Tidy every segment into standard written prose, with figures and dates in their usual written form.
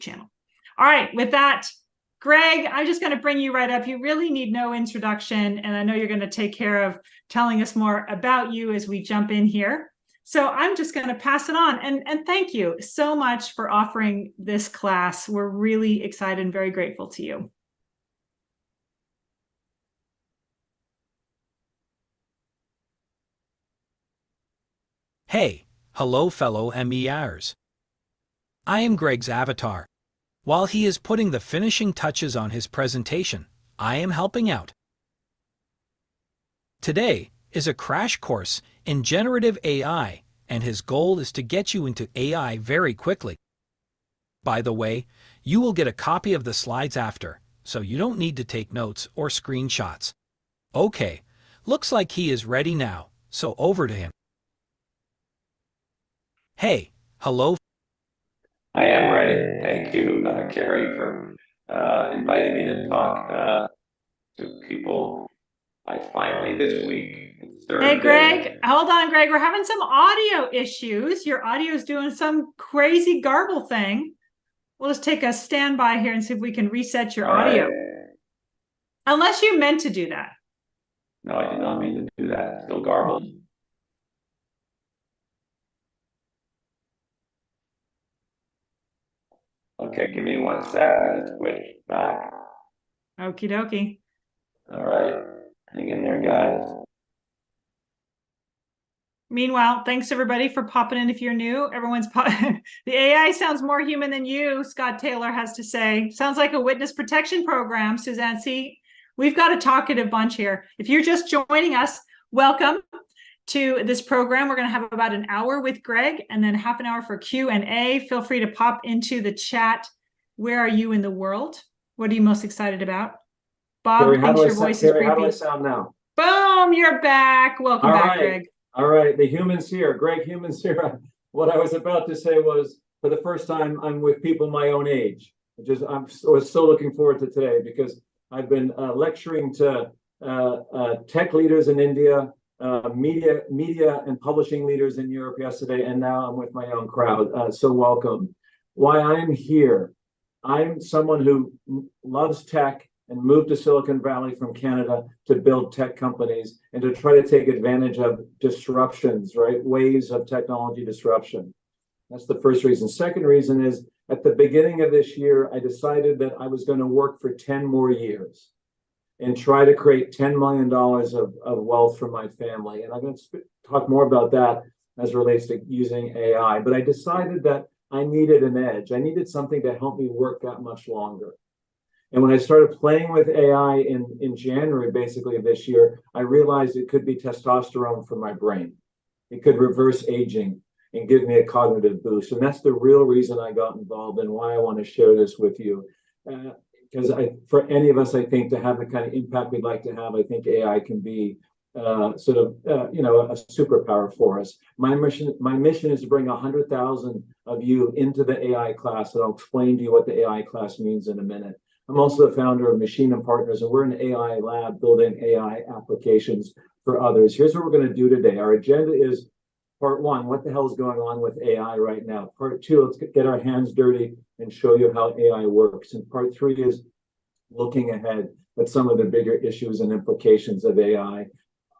channel. All right, with that, Greg, I'm just going to bring you right up. You really need no introduction, and I know you're going to take care of telling us more about you as we jump in here. So I'm just going to pass it on. And thank you so much for offering this class. We're really excited and very grateful to you. Hey, hello fellow MEAers. I am Greg's avatar. While he is putting the finishing touches on his presentation, I am helping out. Today is a crash course in generative AI, and his goal is to get you into AI very quickly. By the way, you will get a copy of the slides after, so you don't need to take notes or screenshots. Okay, looks like he is ready now, so over to him. Hey, hello. I am ready. Thank you, Kari, for inviting me to talk to people. I finally this week. Hey, Greg, hold on, Greg. We're having some audio issues. Your audio is doing some crazy garble thing. We'll just take a standby here and see if we can reset your audio. Unless you meant to do that. No, I did not mean to do that. Still garbled. Okay, give me 1 second. Switch back. Okie dokie. All right. Hang in there, guys. Meanwhile, thanks everybody for popping in. If you're new, the AI sounds more human than you, Scott Taylor has to say. Sounds like a witness protection program, Suzanne. See, we've got a talkative bunch here. If you're just joining us, welcome to this program. We're going to have about an hour with Greg and then half an hour for Q&A. Feel free to pop into the chat. Where are you in the world? What are you most excited about? Bob Kari, thinks your voice is creepy. How do I sound now? Boom, you're back. Welcome back, Greg. All right, the humans here, Greg humans here. What I was about to say was, for the first time, I'm with people my own age. I was so looking forward to today because I've been lecturing to tech leaders in India, media and publishing leaders in Europe yesterday, and now I'm with my own crowd. So welcome. Why I'm here. I'm someone who loves tech and moved to Silicon Valley from Canada to build tech companies and to try to take advantage of disruptions, right? Waves of technology disruption. That's the first reason. Second reason is at the beginning of this year, I decided that I was going to work for 10 more years and try to create $10 million of wealth for my family. And I'm going to talk more about that as it relates to using AI. But I decided that I needed an edge. I needed something to help me work that much longer. And when I started playing with AI in January, basically, of this year, I realized it could be testosterone for my brain. It could reverse aging and give me a cognitive boost. And that's the real reason I got involved and why I want to share this with you. Because for any of us, I think, to have the kind of impact we'd like to have, I think AI can be a superpower for us. My mission is to bring 100,000 of you into the AI class, and I'll explain to you what the AI class means in a minute. I'm also the founder of Machine and Partners, and we're an AI lab building AI applications for others. Here's what we're going to do today. Our agenda is part one, what the hell is going on with AI right now? Part two, let's get our hands dirty and show you how AI works. And part three is looking ahead at some of the bigger issues and implications of AI.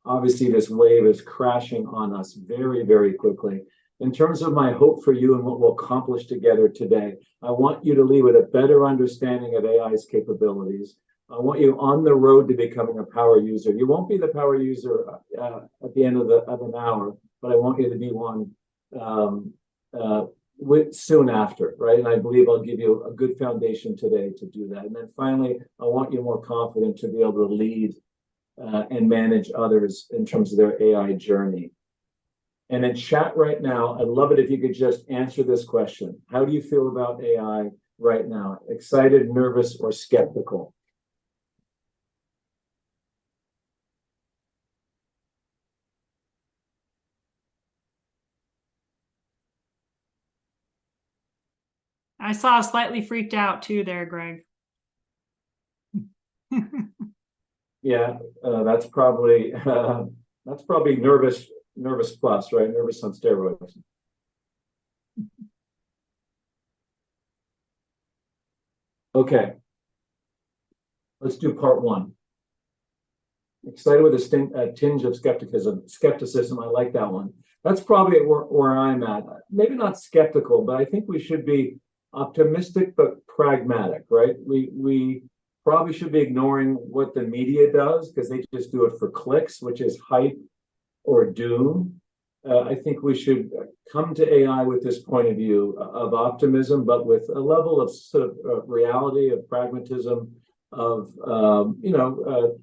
Obviously, this wave is crashing on us very, very quickly. In terms of my hope for you and what we'll accomplish together today, I want you to leave with a better understanding of AI's capabilities. I want you on the road to becoming a power user. You won't be the power user at the end of an hour, but I want you to be one soon after, right? And I believe I'll give you a good foundation today to do that. And then finally, I want you more confident to be able to lead and manage others in terms of their AI journey. And in chat right now, I'd love it if you could just answer this question. How do you feel about AI right now? Excited, nervous, or skeptical? I saw slightly freaked out too there, Greg. Yeah, that's probably nervous plus, right? Nervous on steroids. Okay, let's do part one. Excited with a tinge of skepticism. I like that one. That's probably where I'm at. Maybe not skeptical, but I think we should be optimistic but pragmatic, right? We probably should be ignoring what the media does because they just do it for clicks, which is hype or doom. I think we should come to AI with this point of view of optimism, but with a level of sort of reality, of pragmatism, of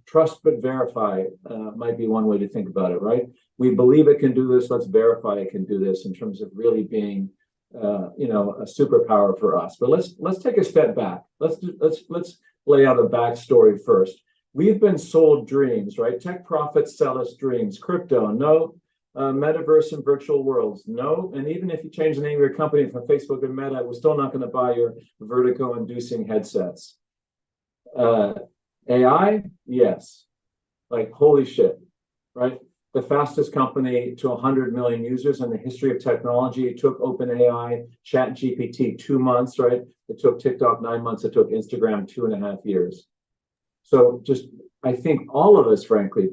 trust but verify might be one way to think about it, right? We believe it can do this. Let's verify it can do this in terms of really being, a superpower for us. But let's take a step back. Let's lay out a backstory first. We've been sold dreams, right? Tech profits sell us dreams. Crypto, no. Metaverse and virtual worlds, no. And even if you change the name of your company from Facebook and Meta, we're still not going to buy your vertigo-inducing headsets. AI, yes. Like, holy shit, right? The fastest company to 100 million users in the history of technology. It took OpenAI, ChatGPT 2 months, right? It took TikTok 9 months. It took Instagram 2.5 years. So just, I think all of us, frankly,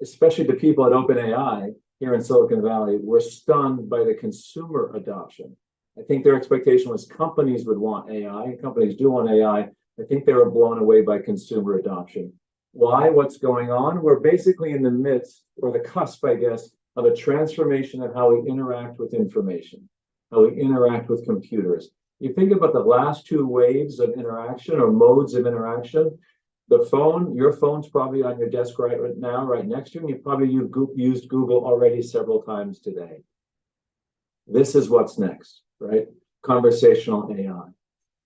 especially the people at OpenAI here in Silicon Valley, were stunned by the consumer adoption. I think their expectation was companies would want AI, and companies do want AI. I think they were blown away by consumer adoption. Why? What's going on? We're basically in the midst, or the cusp, I guess, of a transformation of how we interact with information, how we interact with computers. You think about the last two waves of interaction or modes of interaction. The phone, your phone's probably on your desk right now, right next to you, and you probably used Google already several times today. This is what's next, right? Conversational AI.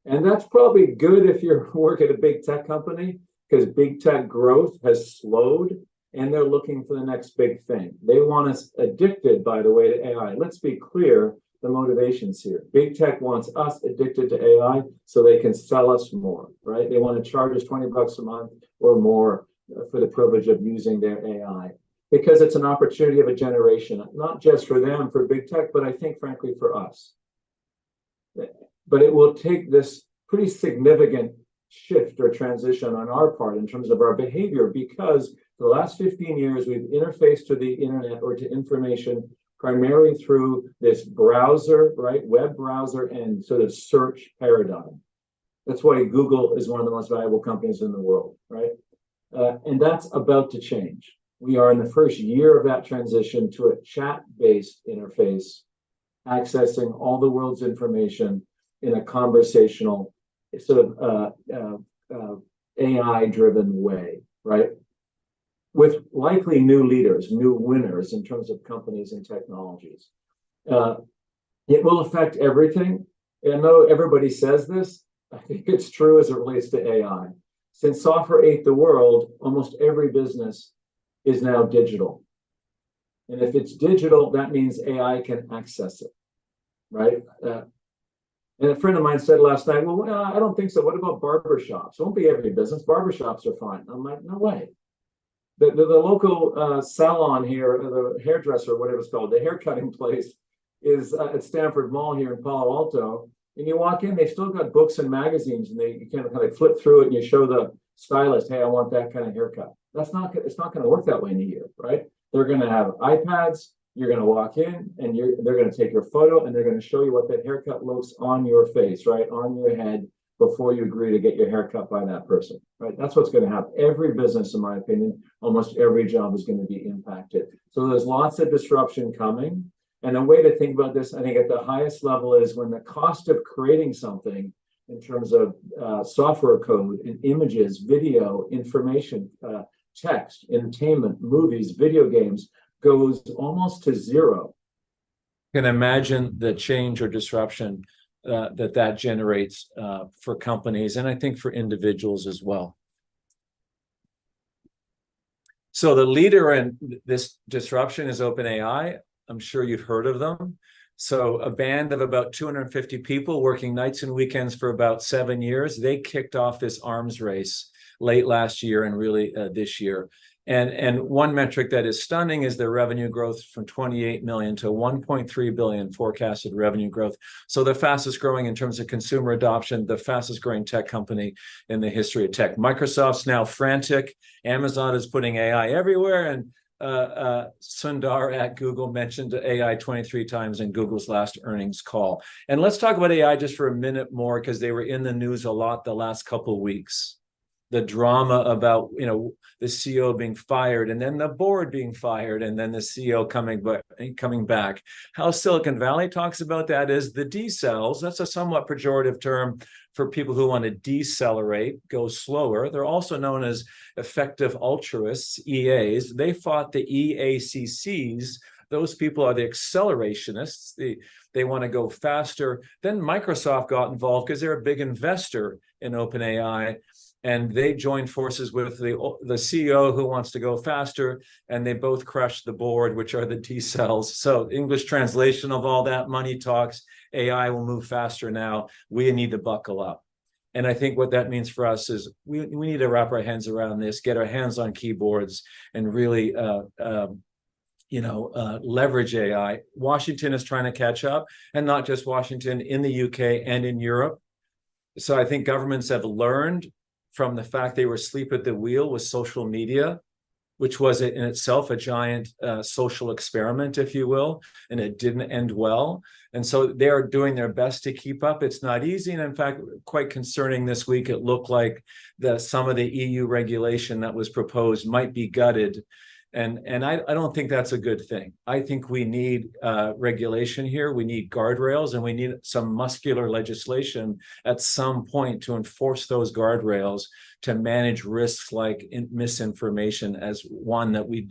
And that's probably good if you work at a big tech company, because big tech growth has slowed and they're looking for the next big thing. They want us addicted, by the way, to AI. Let's be clear, the motivations here. Big tech wants us addicted to AI so they can sell us more, right? They want to charge us $20 a month or more for the privilege of using their AI, because it's an opportunity of a generation, not just for them, for big tech, but I think, frankly, for us. But it will take this pretty significant shift or transition on our part in terms of our behavior, because for the last 15 years, we've interfaced to the internet or to information primarily through this browser, right? Web browser and sort of search paradigm. That's why Google is one of the most valuable companies in the world, right? And that's about to change. We are in the first year of that transition to a chat-based interface, accessing all the world's information in a conversational, sort of AI-driven way, right? With likely new leaders, new winners in terms of companies and technologies. It will affect everything. And I know everybody says this. I think it's true as it relates to AI. Since software ate the world, almost every business is now digital. And if it's digital, that means AI can access it, right? And a friend of mine said last night, well, I don't think so. What about barbershops? It won't be every business. Barbershops are fine. I'm like, no way. The local salon here, the hairdresser, whatever it's called, the haircutting place is at Stanford Mall here in Palo Alto. And you walk in, they still got books and magazines, and you kind of flip through it and you show the stylist, hey, I want that kind of haircut. It's not going to work that way in a year, right? They're going to have iPads. You're going to walk in and they're going to take your photo and they're going to show you what that haircut looks on your face, right? On your head, before you agree to get your hair cut by that person, right? That's what's going to happen. Every business, in my opinion, almost every job is going to be impacted. So there's lots of disruption coming. And a way to think about this, I think at the highest level, is when the cost of creating something in terms of software code and images, video, information, text, entertainment, movies, video games goes almost to zero. You can imagine the change or disruption that generates for companies, and I think for individuals as well. So the leader in this disruption is OpenAI. I'm sure you've heard of them. So a band of about 250 people working nights and weekends for about 7 years, they kicked off this arms race late last year and really this year. And one metric that is stunning is their revenue growth from 28 million to 1.3 billion forecasted revenue growth. So the fastest growing in terms of consumer adoption, the fastest growing tech company in the history of tech. Microsoft's now frantic. Amazon is putting AI everywhere. And Sundar at Google mentioned AI 23 times in Google's last earnings call. And let's talk about AI just for a minute more, because they were in the news a lot the last couple of weeks. The drama about, the CEO being fired, and then the board being fired, and then the CEO coming back. How Silicon Valley talks about that is the decels. That's a somewhat pejorative term for people who want to decelerate, go slower. They're also known as effective altruists, EAs. They fought the EACCs. Those people are the accelerationists. They want to go faster. Then Microsoft got involved because they're a big investor in OpenAI. And they joined forces with the CEO who wants to go faster, and they both crushed the board, which are the decels. So English translation of all that, money talks, AI will move faster now. We need to buckle up. And I think what that means for us is we need to wrap our hands around this, get our hands on keyboards, and really leverage AI. Washington is trying to catch up, and not just Washington, in the UK and in Europe. So I think governments have learned from the fact they were asleep at the wheel with social media, which was in itself a giant social experiment, if you will, and it didn't end well. And so they are doing their best to keep up. It's not easy. And in fact, quite concerning this week, it looked like some of the EU regulation that was proposed might be gutted. And I don't think that's a good thing. I think we need regulation here. We need guardrails, and we need some muscular legislation at some point to enforce those guardrails, to manage risks like misinformation, as one that we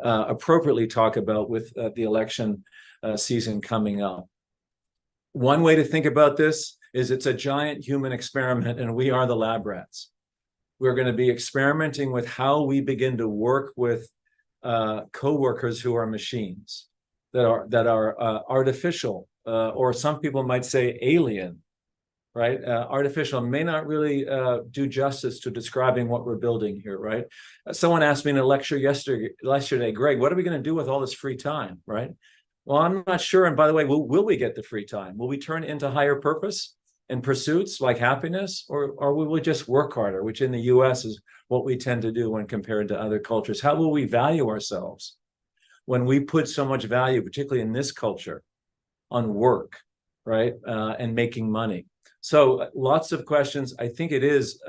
appropriately talk about with the election season coming up. One way to think about this is it's a giant human experiment, and we are the lab rats. We're going to be experimenting with how we begin to work with co-workers who are machines, that are artificial, or some people might say alien, right? Artificial may not really do justice to describing what we're building here, right? Someone asked me in a lecture yesterday, Greg, what are we going to do with all this free time, right? Well, I'm not sure. And by the way, will we get the free time? Will we turn it into higher purpose and pursuits like happiness, or will we just work harder, which in the US is what we tend to do when compared to other cultures? How will we value ourselves when we put so much value, particularly in this culture, on work, right? And making money. So lots of questions. I think it is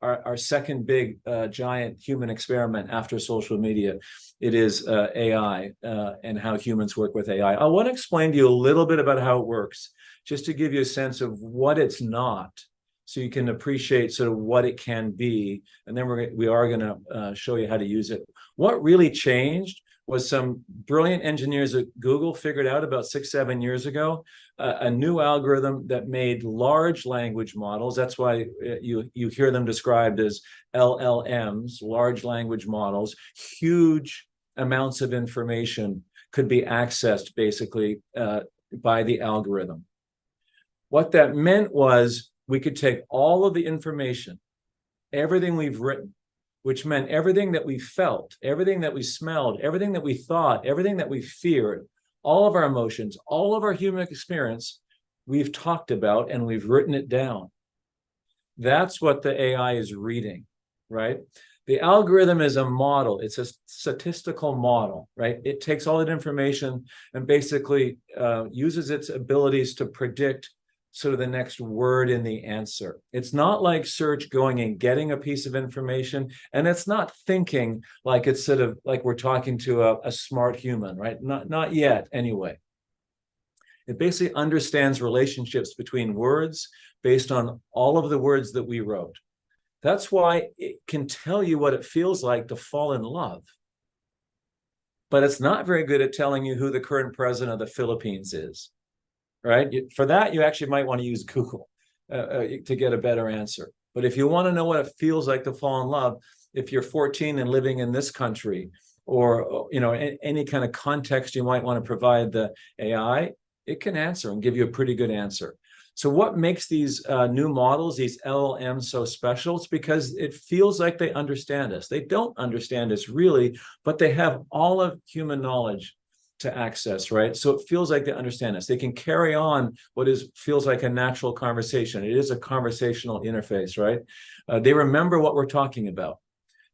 our second big giant human experiment after social media. It is AI and how humans work with AI. I want to explain to you a little bit about how it works, just to give you a sense of what it's not, so you can appreciate sort of what it can be. And then we are going to show you how to use it. What really changed was some brilliant engineers at Google figured out about 6-7 years ago a new algorithm that made large language models. That's why you hear them described as LLMs, large language models. Huge amounts of information could be accessed basically by the algorithm. What that meant was we could take all of the information, everything we've written, which meant everything that we felt, everything that we smelled, everything that we thought, everything that we feared, all of our emotions, all of our human experience, we've talked about and we've written it down. That's what the AI is reading, right? The algorithm is a model. It's a statistical model, right? It takes all that information and basically uses its abilities to predict sort of the next word in the answer. It's not like search going and getting a piece of information, and it's not thinking like it's sort of like we're talking to a smart human, right? Not yet, anyway. It basically understands relationships between words based on all of the words that we wrote. That's why it can tell you what it feels like to fall in love. But it's not very good at telling you who the current president of the Philippines is. Right? For that, you actually might want to use Google to get a better answer. But if you want to know what it feels like to fall in love, if you're 14 and living in this country, or any kind of context you might want to provide the AI, it can answer and give you a pretty good answer. So what makes these new models, these LLMs, so special? It's because it feels like they understand us. They don't understand us really, but they have all of human knowledge to access, right? So it feels like they understand us. They can carry on what feels like a natural conversation. It is a conversational interface, right? They remember what we're talking about.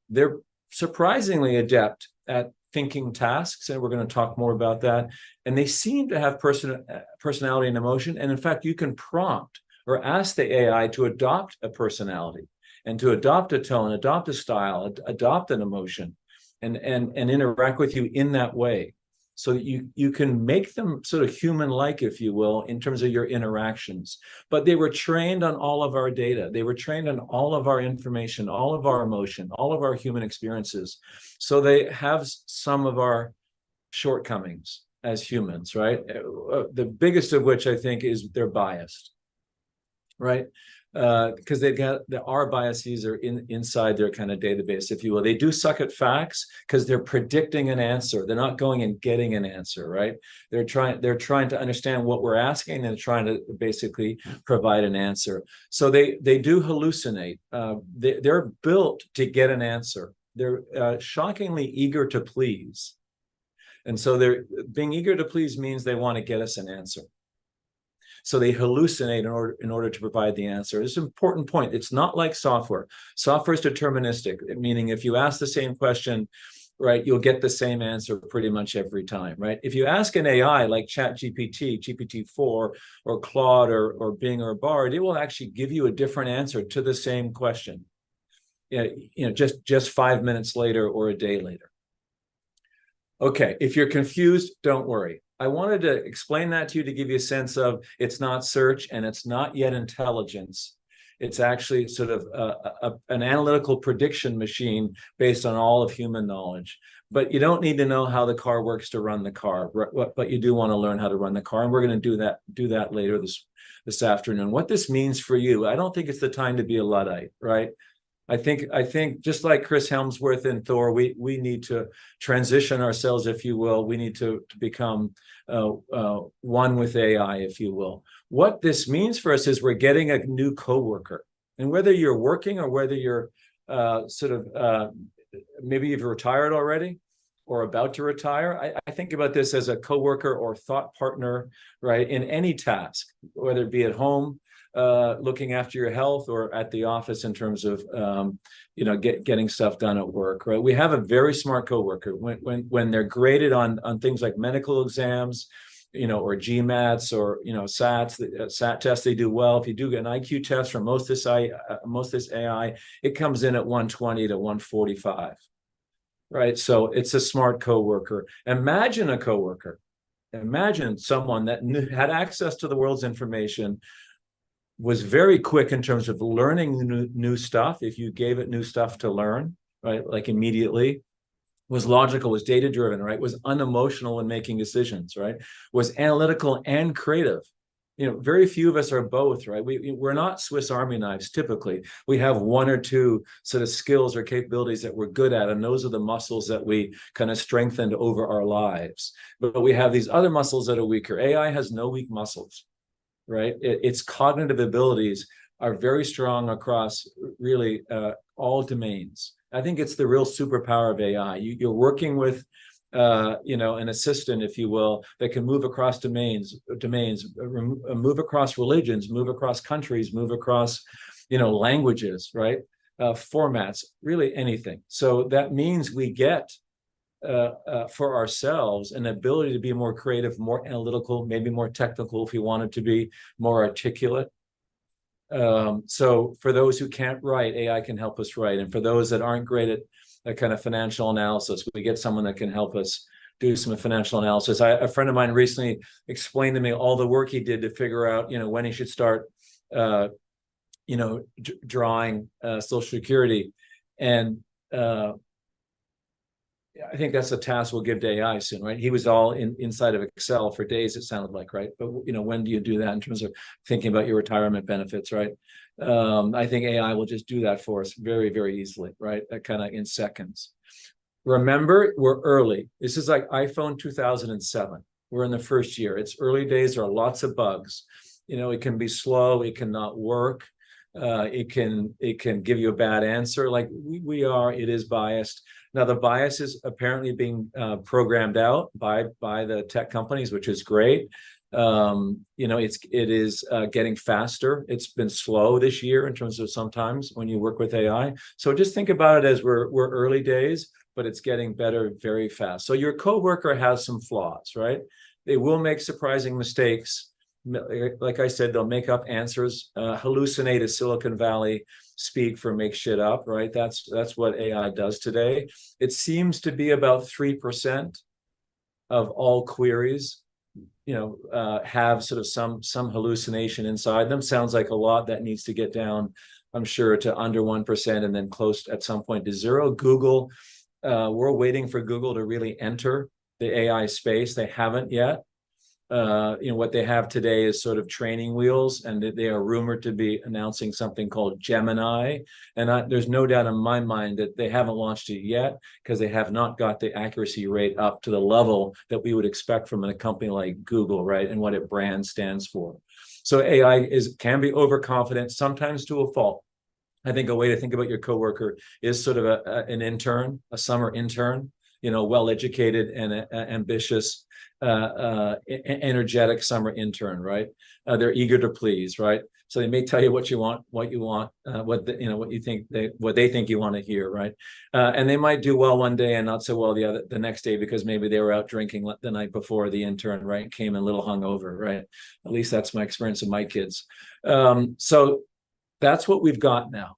They're surprisingly adept at thinking tasks, and we're going to talk more about that. And they seem to have personality and emotion. And in fact, you can prompt or ask the AI to adopt a personality and to adopt a tone, adopt a style, adopt an emotion, and interact with you in that way. So that you can make them sort of human-like, if you will, in terms of your interactions. But they were trained on all of our data. They were trained on all of our information, all of our emotion, all of our human experiences. So they have some of our shortcomings as humans, right? The biggest of which I think is they're biased, right? Because our biases are inside their kind of database, if you will. They do suck at facts because they're predicting an answer. They're not going and getting an answer, right? They're trying to understand what we're asking and trying to basically provide an answer. So they do hallucinate. They're built to get an answer. They're shockingly eager to please. And so they're being eager to please means they want to get us an answer. So they hallucinate in order to provide the answer. It's an important point. It's not like software. Software is deterministic, meaning if you ask the same question, right, you'll get the same answer pretty much every time, right? If you ask an AI like ChatGPT, GPT-4, or Claude, or Bing, or Bard, it will actually give you a different answer to the same question, just 5 minutes later or a day later. Okay, if you're confused, don't worry. I wanted to explain that to you to give you a sense of it's not search and it's not yet intelligence. It's actually sort of an analytical prediction machine based on all of human knowledge. But you don't need to know how the car works to run the car, but you do want to learn how to run the car. And we're going to do that later this afternoon. What this means for you, I don't think it's the time to be a Luddite, right? I think just like Chris Hemsworth and Thor, we need to transition ourselves, if you will. We need to become one with AI, if you will. What this means for us is we're getting a new coworker. And whether you're working or whether you're maybe you've retired already or about to retire, I think about this as a coworker or thought partner, right, in any task, whether it be at home, looking after your health, or at the office in terms of getting stuff done at work, right? We have a very smart coworker. When they're graded on things like medical exams, or GMATs, or SAT tests, they do well. If you do get an IQ test from most of this AI, it comes in at 120 to 145, right? So it's a smart coworker. Imagine a coworker. Imagine someone that had access to the world's information, was very quick in terms of learning new stuff. If you gave it new stuff to learn, right, like immediately, was logical, was data driven, right, was unemotional when making decisions, right, was analytical and creative. Very few of us are both, right? We're not Swiss Army knives typically. We have one or two sort of skills or capabilities that we're good at, and those are the muscles that we kind of strengthened over our lives. But we have these other muscles that are weaker. AI has no weak muscles, right? Its cognitive abilities are very strong across really all domains. I think it's the real superpower of AI. You're working with, an assistant, if you will, that can move across domains, move across religions, move across countries, move across, languages, right? Formats, really anything. So that means we get for ourselves an ability to be more creative, more analytical, maybe more technical if we wanted to be more articulate. So for those who can't write, AI can help us write. And for those that aren't great at that kind of financial analysis, we get someone that can help us do some financial analysis. A friend of mine recently explained to me all the work he did to figure out, when he should start, drawing Social Security. And I think that's a task we'll give to AI soon, right? He was all inside of Excel for days, it sounded like, right? But, when do you do that in terms of thinking about your retirement benefits, right? I think AI will just do that for us very, very easily, right? Kind of in seconds. Remember, we're early. This is like iPhone 2007. We're in the first year. It's early days. There are lots of bugs. You know, it can be slow, it cannot work. It can give you a bad answer. Like it is biased. Now the bias is apparently being programmed out by the tech companies, which is great. You know, it is getting faster. It's been slow this year in terms of sometimes when you work with AI. So just think about it as we're early days, but it's getting better very fast. So your coworker has some flaws, right? They will make surprising mistakes. Like I said, they'll make up answers, hallucinate as Silicon Valley speak for make shit up, right? That's what AI does today. It seems to be about 3% of all queries, you know, have sort of some hallucination inside them. Sounds like a lot. That needs to get down, I'm sure, to under 1% and then close at some point to zero. Google, we're waiting for Google to really enter the AI space. They haven't yet. You know, what they have today is sort of training wheels, and they are rumored to be announcing something called Gemini. And there's no doubt in my mind that they haven't launched it yet because they have not got the accuracy rate up to the level that we would expect from a company like Google, right? And what it brand stands for. So AI can be overconfident, sometimes to a fault. I think a way to think about your coworker is sort of an intern, a summer intern, you know, well-educated and ambitious, energetic summer intern, right? They're eager to please, right? So they may tell you what you want, what you think they think you want to hear, right? And they might do well one day and not so well the next day because maybe they were out drinking the night before the intern, right? Came in a little hungover, right? At least that's my experience with my kids. So that's what we've got now.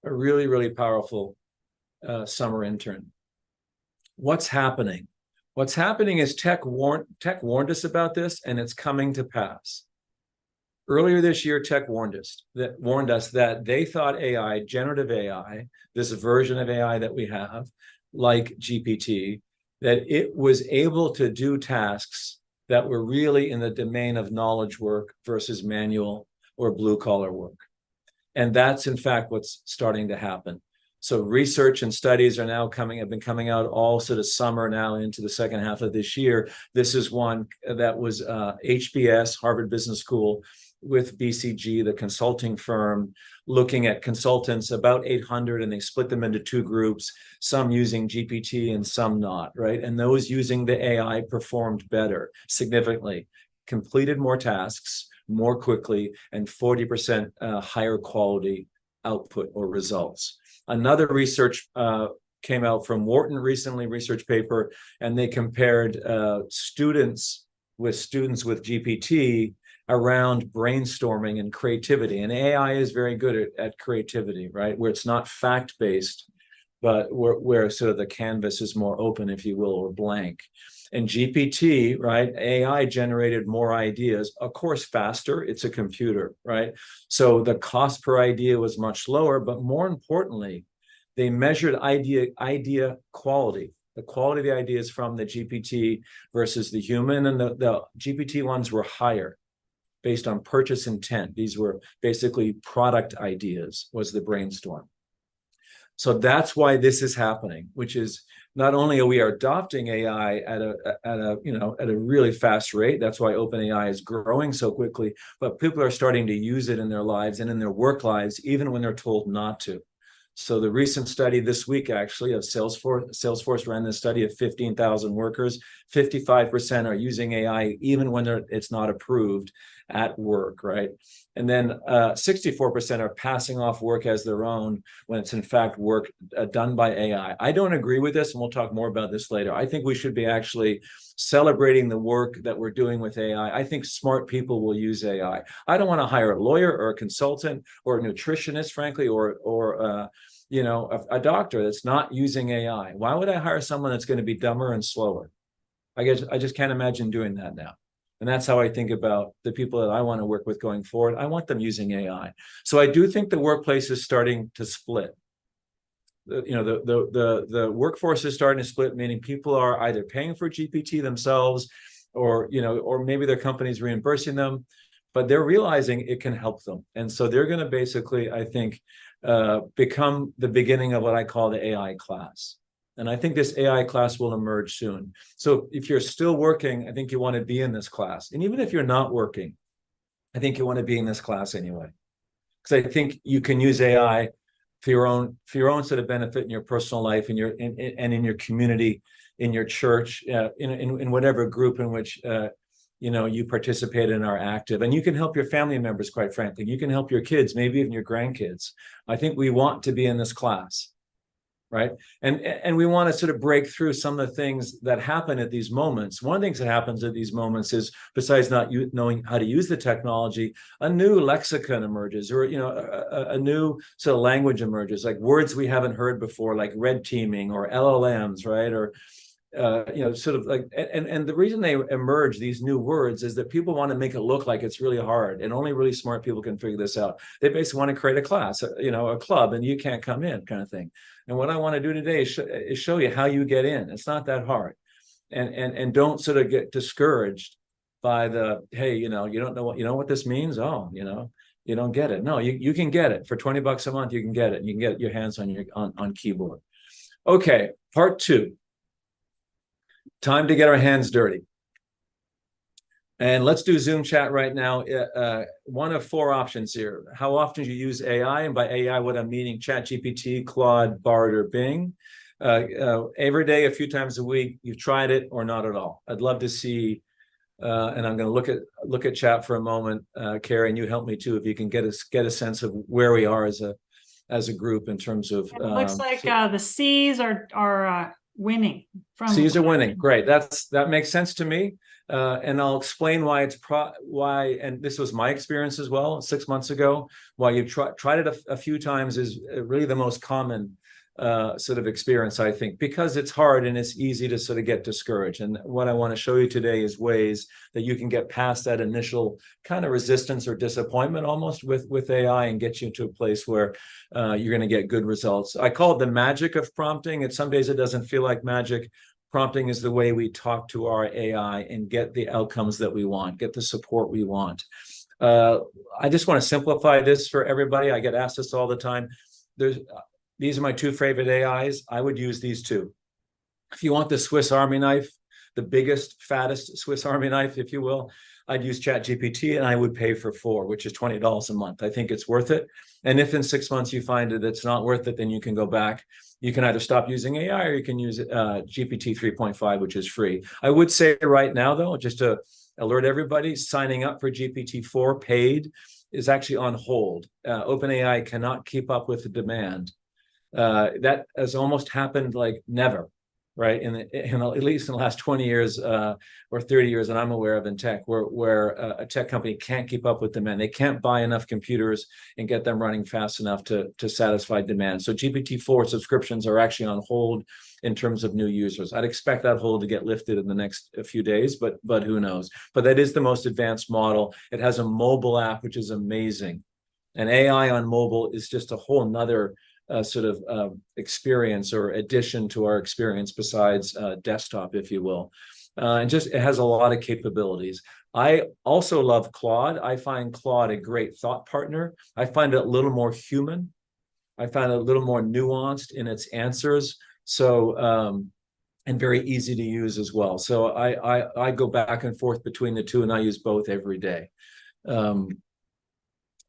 A really, really powerful summer intern. What's happening? What's happening is tech warned us about this, and it's coming to pass. Earlier this year, tech warned us that they thought AI, generative AI, this version of AI that we have, like GPT, that it was able to do tasks that were really in the domain of knowledge work versus manual or blue-collar work. And that's, in fact, what's starting to happen. So research and studies have been coming out all sort of summer now into the second half of this year. This is one that was HBS, Harvard Business School, with BCG, the consulting firm, looking at consultants, about 800, and they split them into two groups, some using GPT and some not, right? And those using the AI performed better, significantly, completed more tasks more quickly, and 40% higher quality output or results. Another research came out from Wharton recently, research paper, and they compared students with GPT around brainstorming and creativity. And AI is very good at creativity, right? Where it's not fact-based, but where sort of the canvas is more open, if you will, or blank. And GPT, right, AI generated more ideas, of course, faster. It's a computer, right? So the cost per idea was much lower, but more importantly, they measured idea quality, the quality of the ideas from the GPT versus the human, and the GPT ones were higher based on purchase intent. These were basically product ideas, was the brainstorm. So that's why this is happening, which is not only are we adopting AI at a really fast rate, that's why OpenAI is growing so quickly, but people are starting to use it in their lives and in their work lives, even when they're told not to. So the recent study this week, actually, of Salesforce ran this study of 15,000 workers. 55% are using AI even when it's not approved at work, right? And then 64% are passing off work as their own when it's in fact work done by AI. I don't agree with this, and we'll talk more about this later. I think we should be actually celebrating the work that we're doing with AI. I think smart people will use AI. I don't want to hire a lawyer or a consultant or a nutritionist, frankly, or a doctor that's not using AI. Why would I hire someone that's going to be dumber and slower? I just can't imagine doing that now. And that's how I think about the people that I want to work with going forward. I want them using AI. So I do think the workplace is starting to split. The workforce is starting to split, meaning people are either paying for GPT themselves, or maybe their company's reimbursing them, but they're realizing it can help them. And so they're going to basically, I think, become the beginning of what I call the AI class. And I think this AI class will emerge soon. So if you're still working, I think you want to be in this class. And even if you're not working, I think you want to be in this class anyway. Because I think you can use AI for your own sort of benefit in your personal life, and in your community, in your church, in whatever group in which you participate and are active. And you can help your family members, quite frankly. You can help your kids, maybe even your grandkids. I think we want to be in this class, right? And we want to sort of break through some of the things that happen at these moments. One of the things that happens at these moments is, besides not knowing how to use the technology, a new lexicon emerges, or a new sort of language emerges, like words we haven't heard before, like red teaming or LLMs, right? Or sort of like, and the reason they emerge, these new words, is that people want to make it look like it's really hard, and only really smart people can figure this out. They basically want to create a class, a club, and you can't come in, kind of thing. And what I want to do today is show you how you get in. It's not that hard, and don't sort of get discouraged by the, hey, you don't know what this means. Oh, you don't get it. No, you can get it for $20 a month. You can get it. You can get your hands on keyboard. Okay, part 2. Time to get our hands dirty. And let's do Zoom chat right now. One of 4 options here. How often do you use AI? And by AI, what I'm meaning, ChatGPT, Claude, Bard, or Bing. Every day, a few times a week, you've tried it or not at all. I'd love to see, and I'm going to look at chat for a moment. Kari, and you help me too, if you can get a sense of where we are as a group in terms of. It looks like the C's are winning. C's are winning. Great. That makes sense to me. And I'll explain why why, and this was my experience as well 6 months ago, why you tried it a few times is really the most common sort of experience, I think, because it's hard and it's easy to sort of get discouraged. And what I want to show you today is ways that you can get past that initial kind of resistance or disappointment almost with AI, and get you to a place where you're going to get good results. I call it the magic of prompting. Some days it doesn't feel like magic. Prompting is the way we talk to our AI and get the outcomes that we want, get the support we want. I just want to simplify this for everybody. I get asked this all the time. These are my 2 favorite AIs. I would use these 2. If you want the Swiss Army knife, the biggest, fattest Swiss Army knife, if you will, I'd use ChatGPT, and I would pay for 4, which is $20 a month. I think it's worth it. And if in 6 months you find that it's not worth it, then you can go back. You can either stop using AI, or you can use GPT 3.5, which is free. I would say right now, though, just to alert everybody, signing up for GPT-4 paid is actually on hold. OpenAI cannot keep up with the demand. That has almost happened like never, right? At least in the last 20 years or 30 years that I'm aware of in tech, where a tech company can't keep up with demand. They can't buy enough computers and get them running fast enough to satisfy demand. So GPT-4 subscriptions are actually on hold in terms of new users. I'd expect that hold to get lifted in the next few days, but who knows? But that is the most advanced model. It has a mobile app, which is amazing. And AI on mobile is just a whole nother sort of experience or addition to our experience besides desktop, if you will. And just, it has a lot of capabilities. I also love Claude. I find Claude a great thought partner. I find it a little more human. I find it a little more nuanced in its answers. So, and very easy to use as well. So I go back and forth between the 2, and I use both every day.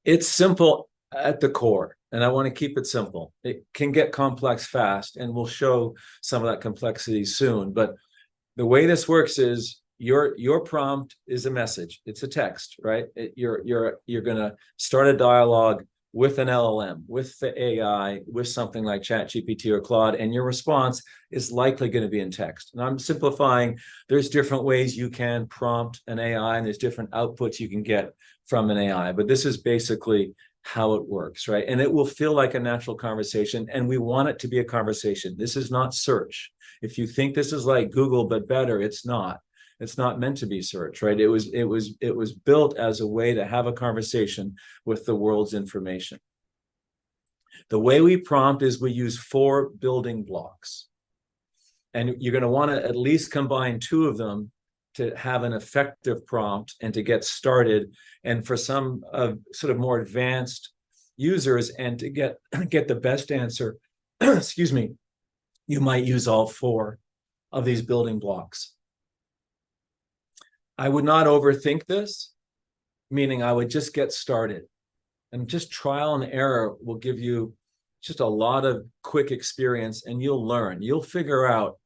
It's simple at the core, and I want to keep it simple. It can get complex fast, and we'll show some of that complexity soon. But the way this works is your prompt is a message. It's a text, right? You're going to start a dialogue with an LLM, with the AI, with something like ChatGPT or Claude, and your response is likely going to be in text. And I'm simplifying. There's different ways you can prompt an AI, and there's different outputs you can get from an AI. But this is basically how it works, right? And it will feel like a natural conversation, and we want it to be a conversation. This is not search. If you think this is like Google but better, it's not. It's not meant to be search, right? It was built as a way to have a conversation with the world's information. The way we prompt is we use 4 building blocks, and you're going to want to at least combine 2 of them to have an effective prompt and to get started, and for some sort of more advanced users, and to get the best answer excuse me, you might use all 4 of these building blocks. I would not overthink this, meaning I would just get started. And just trial and error will give you just a lot of quick experience, and you'll learn. You'll figure out,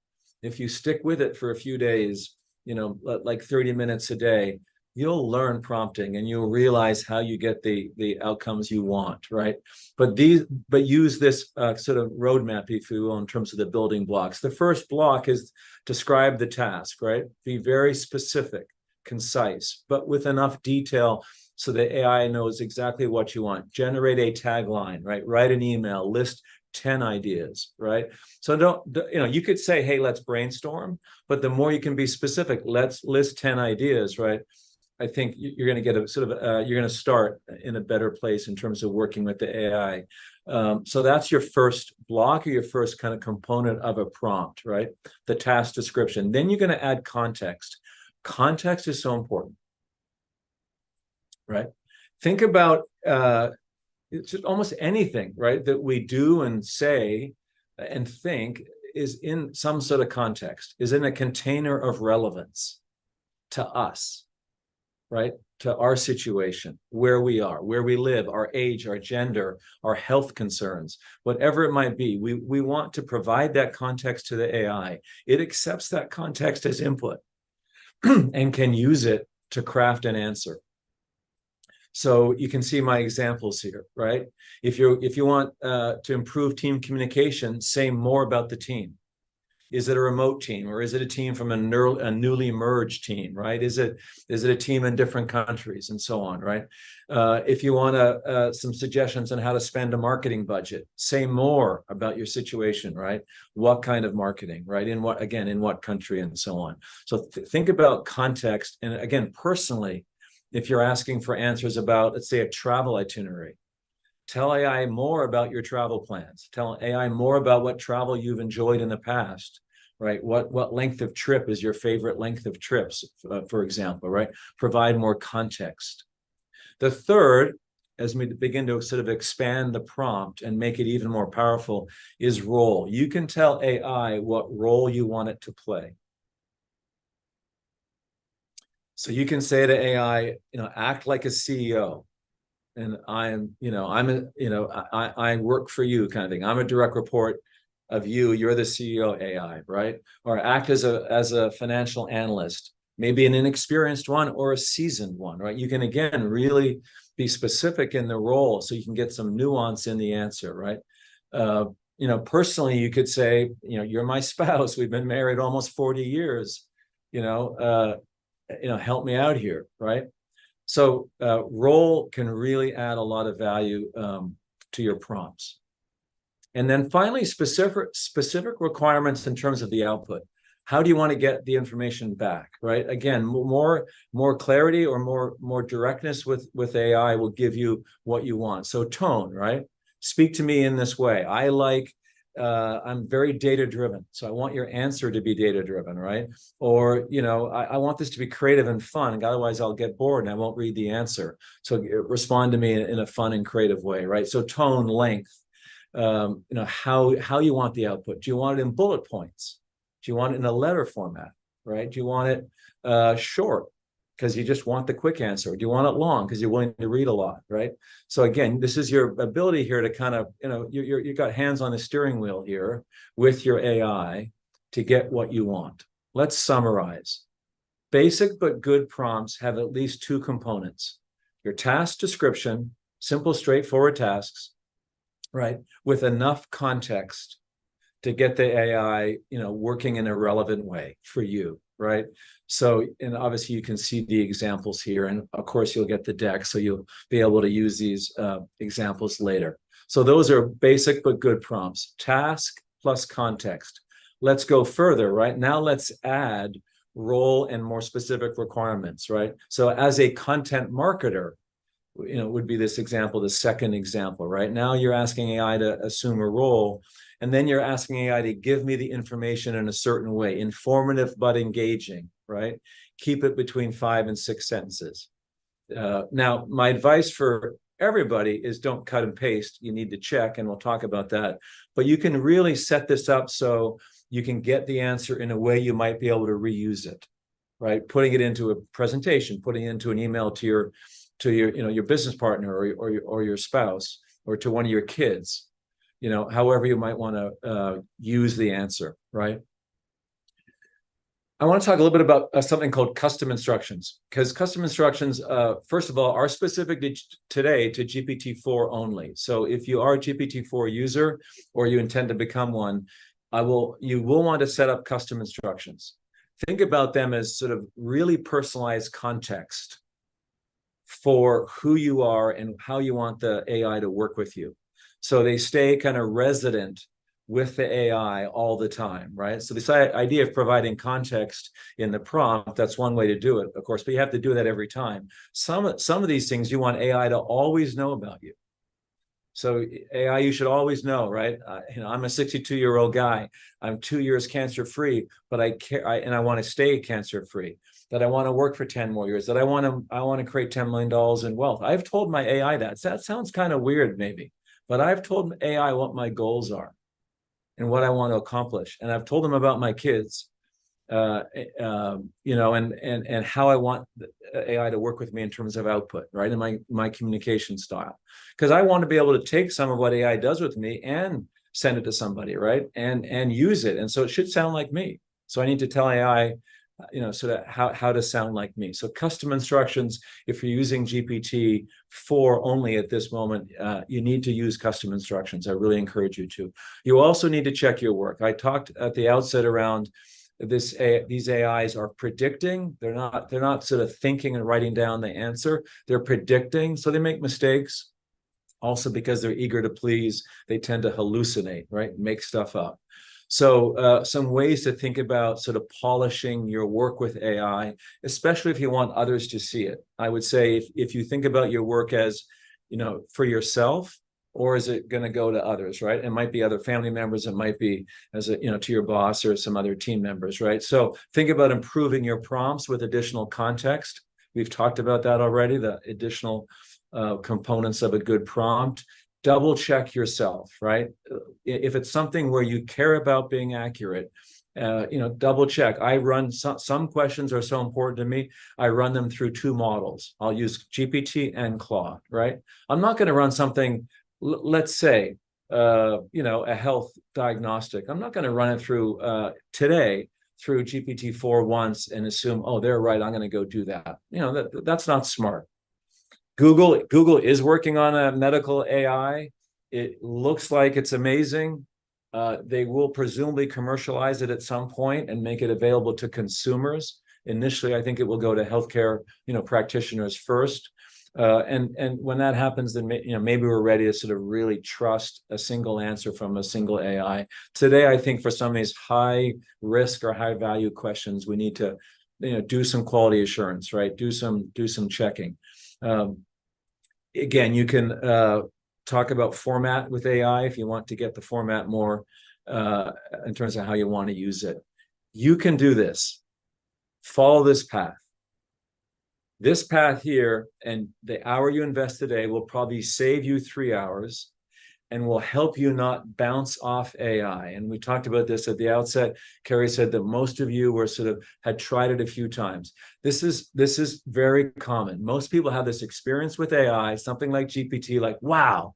if you stick with it for a few days, like 30 minutes a day, you'll learn prompting and you'll realize how you get the outcomes you want, right? But use this sort of roadmap, if you will, in terms of the building blocks. The first block is describe the task, right? Be very specific, concise, but with enough detail so the AI knows exactly what you want. Generate a tagline, right? Write an email, list 10 ideas, right? So you could say, hey, let's brainstorm, but the more you can be specific, let's list 10 ideas, right? I think you're going to get a sort of, you're going to start in a better place in terms of working with the AI. So that's your first block, or your first kind of component of a prompt, right? The task description. Then you're going to add context. Context is so important, right? Think about it's just almost anything, right, that we do and say and think is in some sort of context, is in a container of relevance to us, right? To our situation, where we are, where we live, our age, our gender, our health concerns, whatever it might be. We want to provide that context to the AI. It accepts that context as input and can use it to craft an answer. So you can see my examples here, right? If you want to improve team communication, say more about the team. Is it a remote team, or is it a team from a newly merged team, right? Is it a team in different countries, and so on, right? If you want some suggestions on how to spend a marketing budget, say more about your situation, right? What kind of marketing, right? In what country, and so on. So think about context, and again, personally, if you're asking for answers about, let's say, a travel itinerary, tell AI more about your travel plans. Tell AI more about what travel you've enjoyed in the past, right? What length of trip is your favorite length of trips, for example, right? Provide more context. The third, as we begin to sort of expand the prompt and make it even more powerful, is role. You can tell AI what role you want it to play. So you can say to AI, act like a CEO. And I work for you, kind of thing. I'm a direct report of you. You're the CEO, AI, right? Or act as a financial analyst, maybe an inexperienced one or a seasoned one, right? You can, again, really be specific in the role so you can get some nuance in the answer, right? Personally, you could say, you're my spouse. We've been married almost 40 years. Help me out here, right? So role can really add a lot of value to your prompts. And then finally, specific requirements in terms of the output. How do you want to get the information back, right? Again, more clarity or more directness with AI will give you what you want. So tone, right? Speak to me in this way. I'm very data driven, so I want your answer to be data driven, right? Or, I want this to be creative and fun, otherwise I'll get bored and I won't read the answer. So respond to me in a fun and creative way, right? So tone, length, how you want the output. Do you want it in bullet points? Do you want it in a letter format, right? Do you want it short, because you just want the quick answer? Do you want it long because you're willing to read a lot, right? So again, this is your ability here to kind of, you got hands on the steering wheel here with your AI to get what you want. Let's summarize. Basic but good prompts have at least 2 components. Your task description, simple, straightforward tasks, right? With enough context to get the AI, working in a relevant way for you, right? So, and obviously you can see the examples here, and of course you'll get the deck, so you'll be able to use these examples later. So those are basic but good prompts. Task plus context. Let's go further, right? Now let's add role and more specific requirements, right? So as a content marketer, would be this example, the second example, right? Now you're asking AI to assume a role, and then you're asking AI to give me the information in a certain way, informative but engaging, right? Keep it between 5 and 6 sentences. Now, my advice for everybody is don't cut and paste. You need to check, and we'll talk about that. But you can really set this up so you can get the answer in a way you might be able to reuse it, right? Putting it into a presentation, putting it into an email to your your business partner or your spouse or to one of your kids, however you might want to use the answer, right? I want to talk a little bit about something called custom instructions, because custom instructions, first of all, are specific today to GPT-4 only. So if you are a GPT-4 user or you intend to become one, you will want to set up custom instructions. Think about them as sort of really personalized context for who you are and how you want the AI to work with you. So they stay kind of resident with the AI all the time, right? So this idea of providing context in the prompt, that's one way to do it, of course, but you have to do that every time. Some of these things you want AI to always know about you. So AI, you should always know, right? I'm a 62-year-old guy. I'm 2 years cancer-free, but I want to stay cancer-free. That I want to work for 10 more years. That I want to create $10 million in wealth. I've told my AI that. That sounds kind of weird, maybe, but I've told AI what my goals are and what I want to accomplish, and I've told them about my kids, and how I want AI to work with me in terms of output, right, and my communication style, because I want to be able to take some of what AI does with me and send it to somebody, right, and use it, and so it should sound like me. So I need to tell AI, sort of how to sound like me. So custom instructions, if you're using GPT-4 only at this moment, you need to use custom instructions. I really encourage you to. You also need to check your work. I talked at the outset around this. These AIs are predicting. They're not sort of thinking and writing down the answer. They're predicting, so they make mistakes. Also, because they're eager to please, they tend to hallucinate, right? Make stuff up. So some ways to think about sort of polishing your work with AI, especially if you want others to see it. I would say if you think about your work as, for yourself, or is it going to go to others, right? It might be other family members. It might be to your boss or some other team members, right? So think about improving your prompts with additional context. We've talked about that already, the additional components of a good prompt. Double check yourself, right? If it's something where you care about being accurate, double check. I run some questions are so important to me. I run them through two models. I'll use GPT and Claude, right? I'm not going to run something, let's say, a health diagnostic. I'm not going to run it through today through GPT-4 once and assume, oh, they're right, I'm going to go do that. That's not smart. Google is working on a medical AI. It looks like it's amazing. They will presumably commercialize it at some point and make it available to consumers. Initially, I think it will go to healthcare, practitioners first. And when that happens, then maybe we're ready to sort of really trust a single answer from a single AI. Today, I think for some of these high risk or high value questions, we need to do some quality assurance, right? Do some checking. Again, you can talk about format with AI if you want to get the format more in terms of how you want to use it. You can do this. Follow this path. This path here, and the hour you invest today will probably save you 3 hours and will help you not bounce off AI. And we talked about this at the outset. Kari said that most of you had tried it a few times. This is very common. Most people have this experience with AI, something like GPT, like, wow,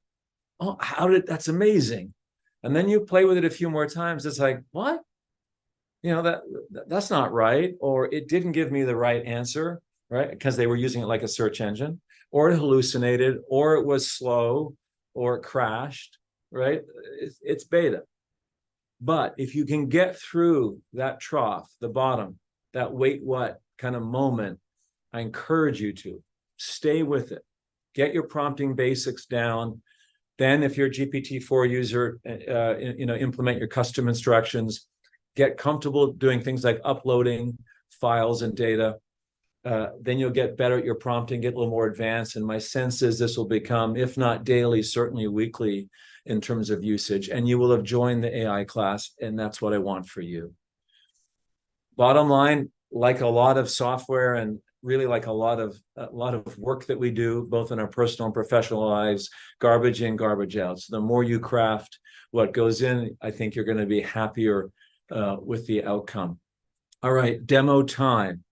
oh, that's amazing. And then you play with it a few more times. It's like, what? That's not right. Or it didn't give me the right answer, right? Because they were using it like a search engine, or it hallucinated, or it was slow, or it crashed, right? It's beta. But if you can get through that trough, the bottom, that wait what kind of moment, I encourage you to stay with it. Get your prompting basics down. Then if you're a GPT-4 user, implement your custom instructions. Get comfortable doing things like uploading files and data. Then you'll get better at your prompting, get a little more advanced. And my sense is this will become, if not daily, certainly weekly in terms of usage. And you will have joined the AI class, and that's what I want for you. Bottom line, like a lot of software and really like a lot of work that we do, both in our personal and professional lives, garbage in, garbage out. So the more you craft what goes in, I think you're going to be happier with the outcome. All right, demo time.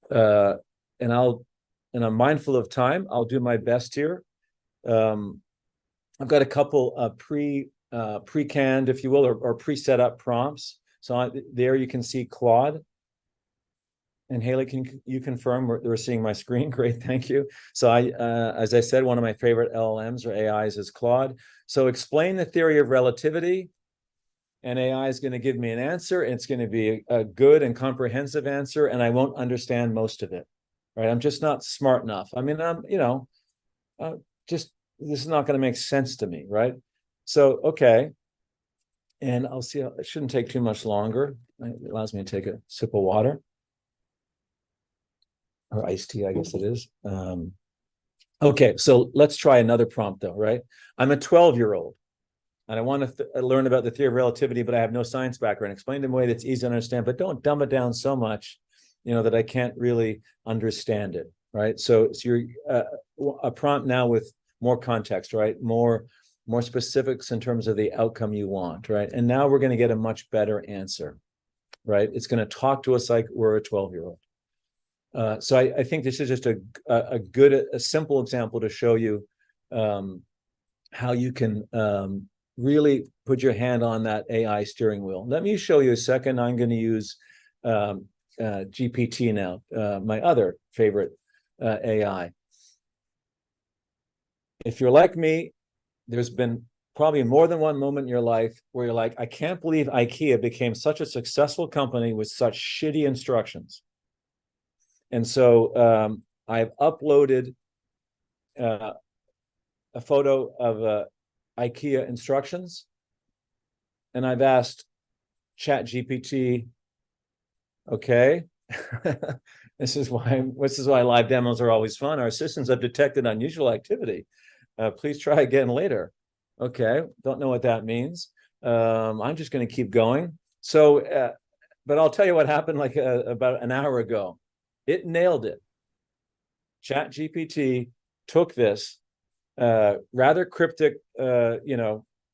And I'm mindful of time. I'll do my best here. I've got a couple pre-canned, if you will, or pre-set up prompts. So there you can see Claude. And Haley, can you confirm we're seeing my screen? Great, thank you. So as I said, one of my favorite LLMs or AIs is Claude. So explain the theory of relativity, and AI is going to give me an answer. It's going to be a good and comprehensive answer, and I won't understand most of it, right? I'm just not smart enough. I mean, this is not going to make sense to me, right? So, okay. And I'll see, it shouldn't take too much longer. It allows me to take a sip of water. Or iced tea, I guess it is. Okay, so let's try another prompt though, right? I'm a 12-year-old and I want to learn about the theory of relativity, but I have no science background. Explain it in a way that's easy to understand, but don't dumb it down so much, that I can't really understand it, right? So you're a prompt now with more context, right? More specifics in terms of the outcome you want, right? And now we're going to get a much better answer, right? It's going to talk to us like we're a 12-year-old. So I think this is just a simple example to show you how you can really put your hand on that AI steering wheel. Let me show you a second. I'm going to use GPT now, my other favorite AI. If you're like me, there's been probably more than one moment in your life where you're like, I can't believe IKEA became such a successful company with such shitty instructions. And so I've uploaded a photo of IKEA instructions, and I've asked ChatGPT, okay, this is why live demos are always fun. Our systems have detected unusual activity. Please try again later. Okay, don't know what that means. I'm just going to keep going. So, but I'll tell you what happened like about an hour ago. It nailed it. ChatGPT took this rather cryptic,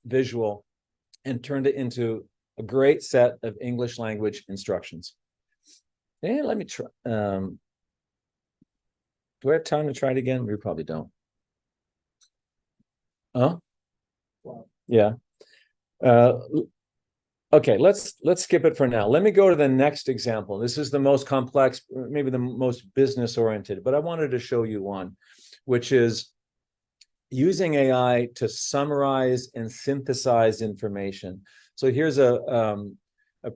visual and turned it into a great set of English language instructions. And let me try. Do I have time to try it again? We probably don't. Oh, yeah. Okay, let's skip it for now. Let me go to the next example. This is the most complex, maybe the most business oriented, but I wanted to show you one, which is using AI to summarize and synthesize information. So here's a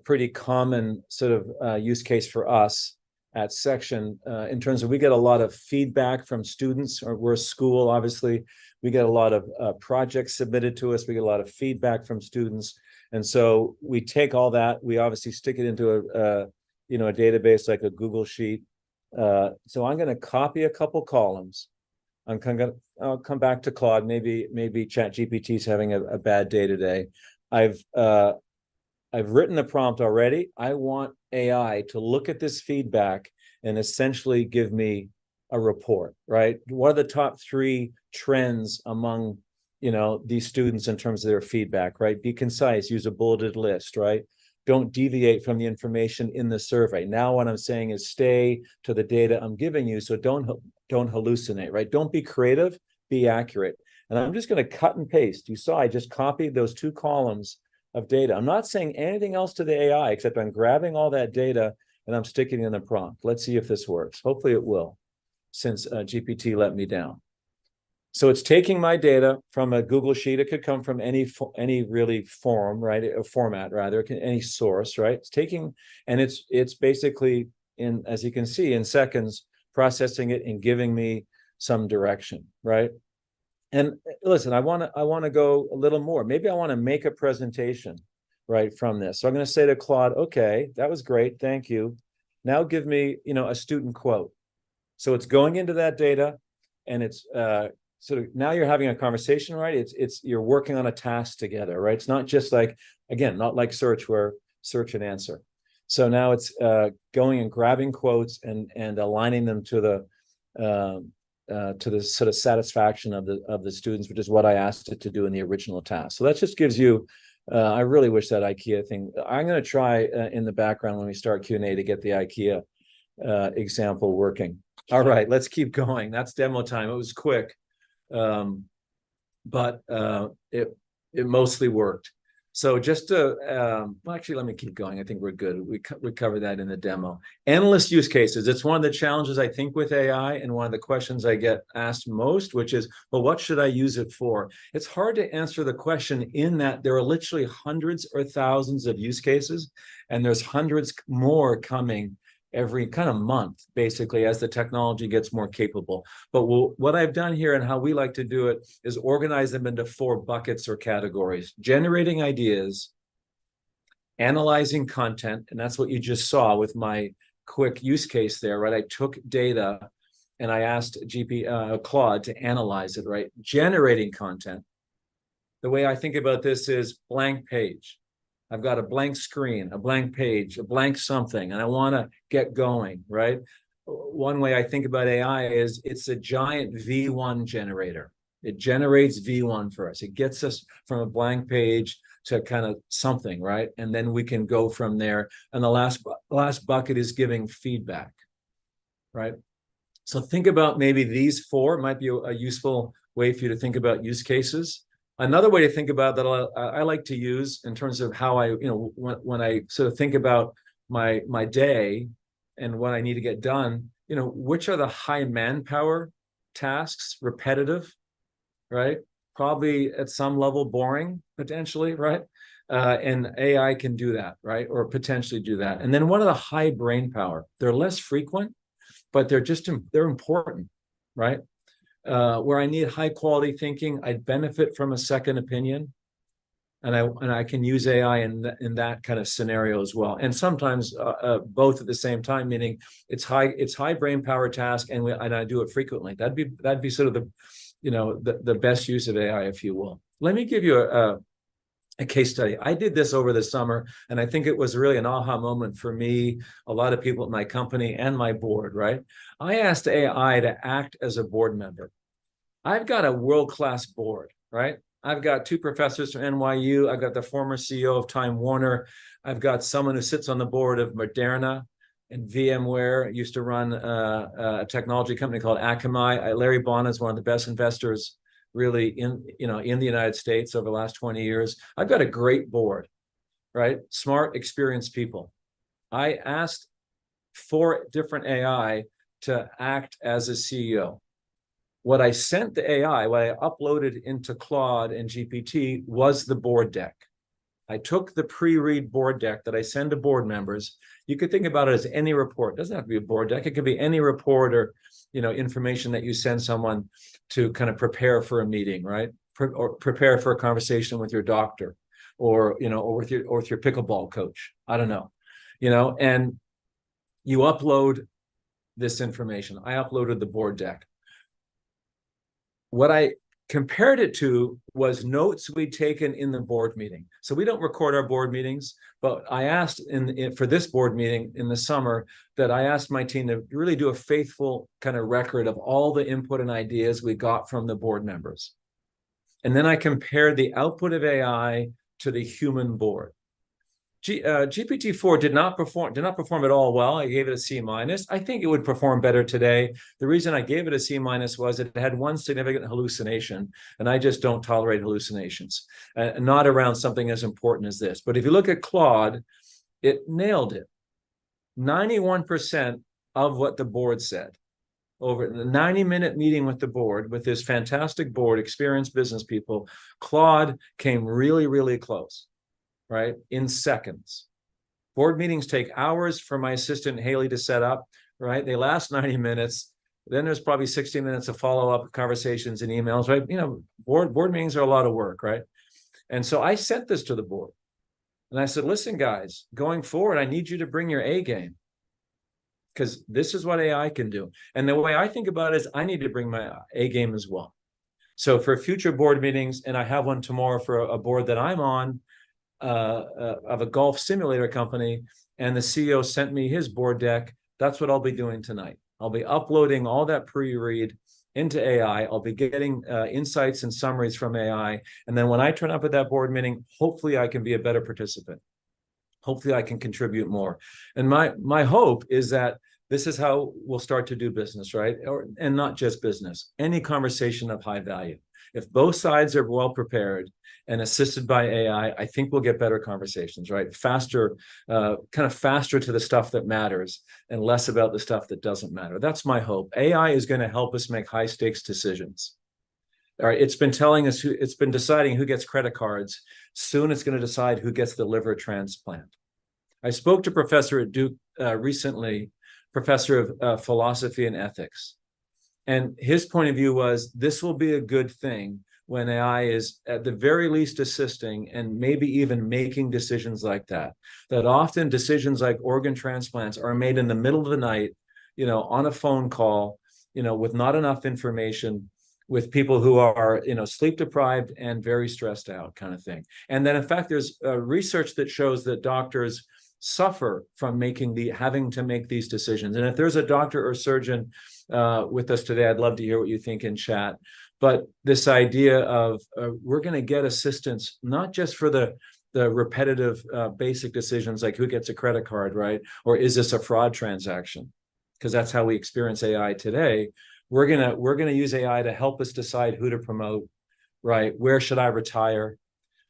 pretty common sort of use case for us at Section in terms of we get a lot of feedback from students, or we're a school, obviously. We get a lot of projects submitted to us. We get a lot of feedback from students. And so we take all that, we obviously stick it into a database like a Google Sheet. So I'm going to copy a couple columns. I'll come back to Claude. Maybe ChatGPT is having a bad day today. I've written the prompt already. I want AI to look at this feedback and essentially give me a report, right? What are the top 3 trends among these students in terms of their feedback, right? Be concise, use a bulleted list, right? Don't deviate from the information in the survey. Now what I'm saying is stay to the data I'm giving you, so don't hallucinate, right? Don't be creative, be accurate. And I'm just going to cut and paste. You saw I just copied those 2 columns of data. I'm not saying anything else to the AI, except I'm grabbing all that data and I'm sticking it in the prompt. Let's see if this works. Hopefully it will, since GPT let me down. So it's taking my data from a Google Sheet. It could come from any really form, right? A format rather, any source, right? It's taking, and it's basically as you can see, in seconds, processing it and giving me some direction, right? And listen, I want to go a little more. Maybe I want to make a presentation, right, from this. So I'm going to say to Claude, okay, that was great, thank you. Now give me, a student quote. So it's going into that data, and it's sort of now you're having a conversation, right? It's you're working on a task together, right? It's not just like, again, not like search where search and answer. So now it's going and grabbing quotes and aligning them to the sort of satisfaction of the students, which is what I asked it to do in the original task. So that just gives you. I really wish that IKEA thing. I'm going to try in the background when we start Q&A to get the IKEA example working. All right, let's keep going. That's demo time. It was quick, but it mostly worked. So just to, well, actually, let me keep going. I think we're good. We covered that in the demo. Analyst use cases. It's one of the challenges, I think, with AI, and one of the questions I get asked most, which is, well, what should I use it for? It's hard to answer the question in that there are literally hundreds or thousands of use cases, and there's hundreds more coming every kind of month, basically, as the technology gets more capable. But what I've done here and how we like to do it is organize them into 4 buckets or categories: generating ideas, analyzing content, and that's what you just saw with my quick use case there, right? I took data and I asked Claude to analyze it, right? Generating content. The way I think about this is blank page. I've got a blank screen, a blank page, a blank something, and I want to get going, right? One way I think about AI is it's a giant V1 generator. It generates V1 for us. It gets us from a blank page to kind of something, right? And then we can go from there. And the last bucket is giving feedback, right? So think about maybe these 4 might be a useful way for you to think about use cases. Another way to think about that I like to use in terms of how I, when I sort of think about my day and what I need to get done, which are the high manpower tasks, repetitive, right? Probably at some level boring, potentially, right? And AI can do that, right? Or potentially do that. And then what are the high brain power? They're less frequent, but they're important, right? Where I need high quality thinking, I'd benefit from a second opinion, and I can use AI in that kind of scenario as well. And sometimes both at the same time, meaning it's high brain power task, and I do it frequently. That'd be sort of the best use of AI, if you will. Let me give you a case study. I did this over the summer, and I think it was really an aha moment for me, a lot of people at my company and my board, right? I asked AI to act as a board member. I've got a world-class board, right? I've got 2 professors from NYU. I've got the former CEO of Time Warner. I've got someone who sits on the board of Moderna and VMware, used to run a technology company called Akamai. Larry Bonner is one of the best investors really in the United States over the last 20 years. I've got a great board, right? Smart, experienced people. I asked 4 different AI to act as a CEO. What I sent the AI, what I uploaded into Claude and GPT was the board deck. I took the pre-read board deck that I send to board members. You could think about it as any report. It doesn't have to be a board deck. It could be any report or information that you send someone to kind of prepare for a meeting, right? Or prepare for a conversation with your doctor, or with your pickleball coach. I don't know, and you upload this information. I uploaded the board deck. What I compared it to was notes we'd taken in the board meeting. So we don't record our board meetings, but I asked for this board meeting in the summer that I asked my team to really do a faithful kind of record of all the input and ideas we got from the board members. And then I compared the output of AI to the human board. GPT-4 did not perform at all well. I gave it a C-. I think it would perform better today. The reason I gave it a C- was it had one significant hallucination, and I just don't tolerate hallucinations, not around something as important as this. But if you look at Claude, it nailed it. 91% of what the board said. Over the 90-minute meeting with the board, with this fantastic board, experienced business people, Claude came really, really close. Right? In seconds. Board meetings take hours for my assistant Haley to set up, right? They last 90 minutes. Then there's probably 60 minutes of follow-up conversations and emails, right? Board meetings are a lot of work, right? And so I sent this to the board. And I said, listen, guys, going forward, I need you to bring your A game, because this is what AI can do. And the way I think about it is I need to bring my A game as well. So for future board meetings, and I have one tomorrow for a board that I'm on, of a golf simulator company, and the CEO sent me his board deck. That's what I'll be doing tonight. I'll be uploading all that pre-read into AI. I'll be getting insights and summaries from AI. And then when I turn up at that board meeting, hopefully I can be a better participant. Hopefully I can contribute more. And my hope is that this is how we'll start to do business, right? And not just business, any conversation of high value. If both sides are well prepared and assisted by AI, I think we'll get better conversations, right? Faster, kind of faster to the stuff that matters and less about the stuff that doesn't matter. That's my hope. AI is going to help us make high stakes decisions. All right, it's been telling us it's been deciding who gets credit cards. Soon it's going to decide who gets the liver transplant. I spoke to a professor at Duke recently, professor of philosophy and ethics. And his point of view was this will be a good thing when AI is at the very least assisting and maybe even making decisions like that. That often decisions like organ transplants are made in the middle of the night, on a phone call, with not enough information, with people who are, sleep deprived and very stressed out kind of thing. And then in fact, there's research that shows that doctors suffer from having to make these decisions. And if there's a doctor or surgeon with us today, I'd love to hear what you think in chat. But this idea of we're going to get assistance, not just for the repetitive basic decisions like who gets a credit card, right? Or is this a fraud transaction? Because that's how we experience AI today. We're gonna use AI to help us decide who to promote, right? Where should I retire?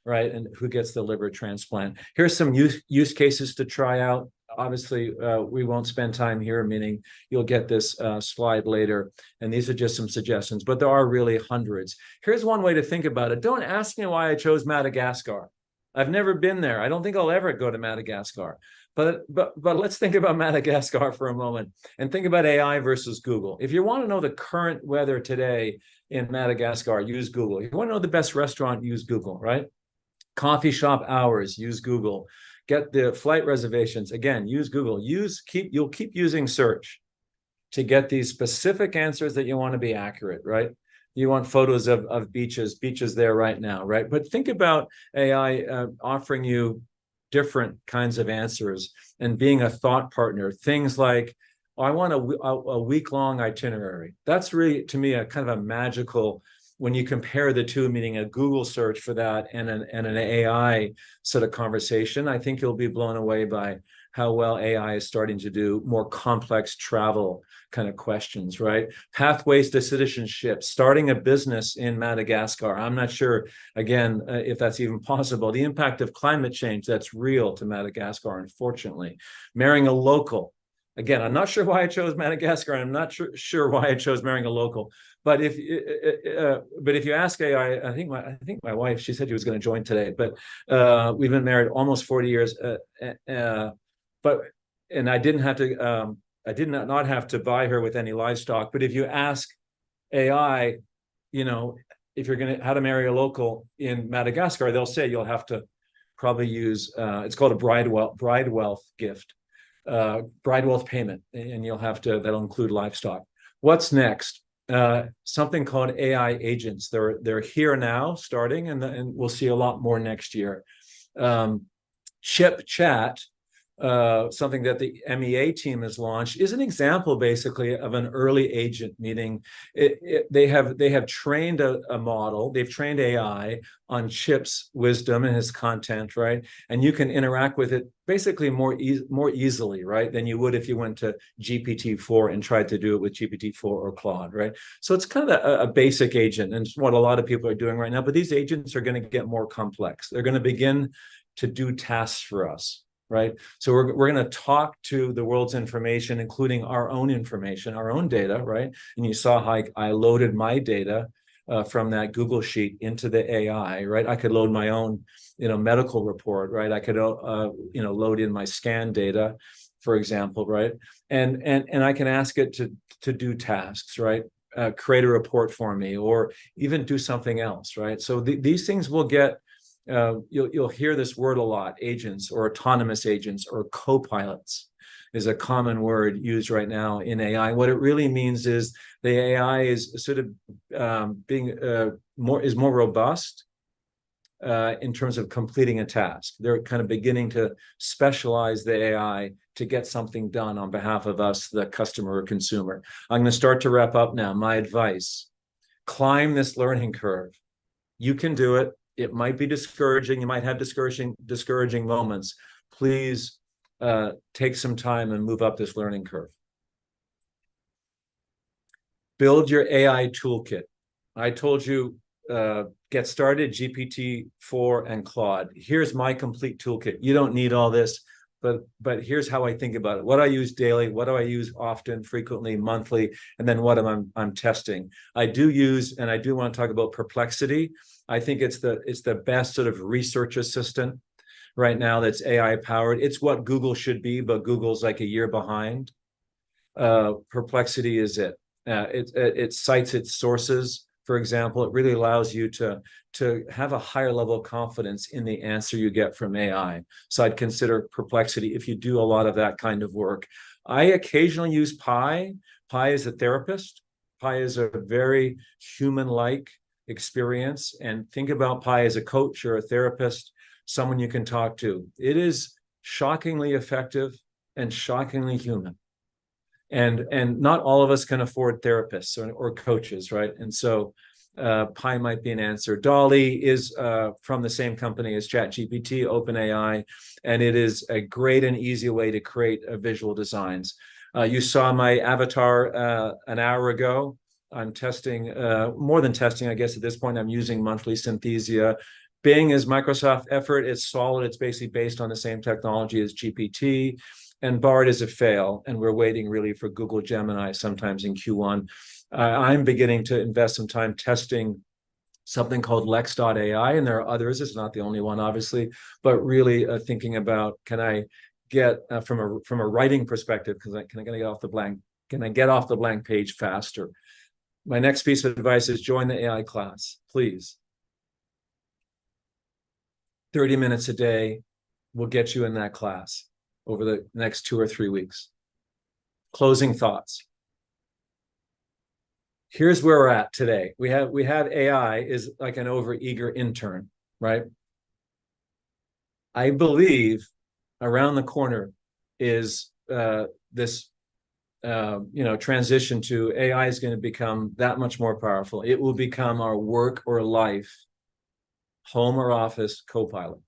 Right, and who gets the liver transplant. Here's some use cases to try out. Obviously, we won't spend time here, meaning you'll get this slide later. And these are just some suggestions, but there are really hundreds. Here's one way to think about it. Don't ask me why I chose Madagascar. I've never been there. I don't think I'll ever go to Madagascar. But let's think about Madagascar for a moment and think about AI versus Google. If you want to know the current weather today in Madagascar, use Google. If you want to know the best restaurant, use Google, right? Coffee shop hours, use Google. Get the flight reservations, again, use Google. You'll keep using search to get these specific answers that you want to be accurate, right? You want photos of beaches there right now, right? But think about AI offering you different kinds of answers and being a thought partner. Things like, oh, I want a week-long itinerary. That's really, to me, a kind of a magical, when you compare the two, meaning a Google search for that and an AI sort of conversation, I think you'll be blown away by how well AI is starting to do more complex travel kind of questions, right? Pathways to citizenship, starting a business in Madagascar. I'm not sure, again, if that's even possible. The impact of climate change, that's real to Madagascar, unfortunately. Marrying a local. Again, I'm not sure why I chose Madagascar. I'm not sure why I chose marrying a local. But if you ask AI, I think my wife, she said she was going to join today. But we've been married almost 40 years. And I didn't have to. I did not have to buy her with any livestock. But if you ask AI, if you're going to how to marry a local in Madagascar, they'll say you'll have to probably use. It's called a bride wealth gift. Bride wealth payment, and you'll have to, that'll include livestock. What's next? Something called AI agents. They're here now, starting, and we'll see a lot more next year. Chip Chat, something that the MEA team has launched, is an example basically of an early agent, meaning they have trained a model, they've trained AI on Chip's wisdom and his content, right? And you can interact with it basically more easily, right, than you would if you went to GPT-4 and tried to do it with GPT-4 or Claude, right? So it's kind of a basic agent, and it's what a lot of people are doing right now. But these agents are going to get more complex. They're going to begin to do tasks for us. Right. So we're going to talk to the world's information, including our own information, our own data. Right. And you saw how I loaded my data from that Google sheet into the AI. Right. I could load my own, medical report. Right. I could, load in my scan data, for example. Right. And I can ask it to do tasks. Right. Create a report for me, or even do something else. Right. So these things will get. You'll hear this word a lot: agents, or autonomous agents, or co-pilots is a common word used right now in AI. What it really means is the AI is sort of being more robust, in terms of completing a task. They're kind of beginning to specialize the AI to get something done on behalf of us, the customer or consumer. I'm going to start to wrap up now. My advice: climb this learning curve. You can do it. It might be discouraging. You might have discouraging moments. Please take some time and move up this learning curve. Build your AI toolkit. I told you, get started, GPT-4 and Claude. Here's my complete toolkit. You don't need all this, but here's how I think about it. What I use daily, what do I use often, frequently, monthly, and then what I'm testing. I do use, and I do want to talk about Perplexity. I think it's the best sort of research assistant right now that's AI powered. It's what Google should be, but Google's like a year behind. Perplexity is it. It cites its sources. For example, it really allows you to have a higher level of confidence in the answer you get from AI. So I'd consider Perplexity if you do a lot of that kind of work. I occasionally use Pi. Pi is a therapist. Pi is a very human-like experience. And think about Pi as a coach or a therapist, someone you can talk to. It is shockingly effective and shockingly human. And not all of us can afford therapists or coaches, right? And so Pi might be an answer. Dolly is from the same company as ChatGPT, OpenAI, and it is a great and easy way to create visual designs. You saw my avatar an hour ago. I'm testing, more than testing, I guess at this point, I'm using monthly Synthesia. Bing is Microsoft effort. It's solid. It's basically based on the same technology as GPT. And Bard is a fail, and we're waiting really for Google Gemini sometimes in Q1. I'm beginning to invest some time testing something called Lex.ai, and there are others. It's not the only one, obviously, but really thinking about, can I get from a writing perspective, can I get off the blank? Can I get off the blank page faster? My next piece of advice is join the AI class, please. 30 minutes a day will get you in that class over the next 2 or 3 weeks. Closing thoughts. Here's where we're at today. We have AI is like an overeager intern, right? I believe around the corner is this transition to AI is going to become that much more powerful. It will become our work or life, home or office co-pilot.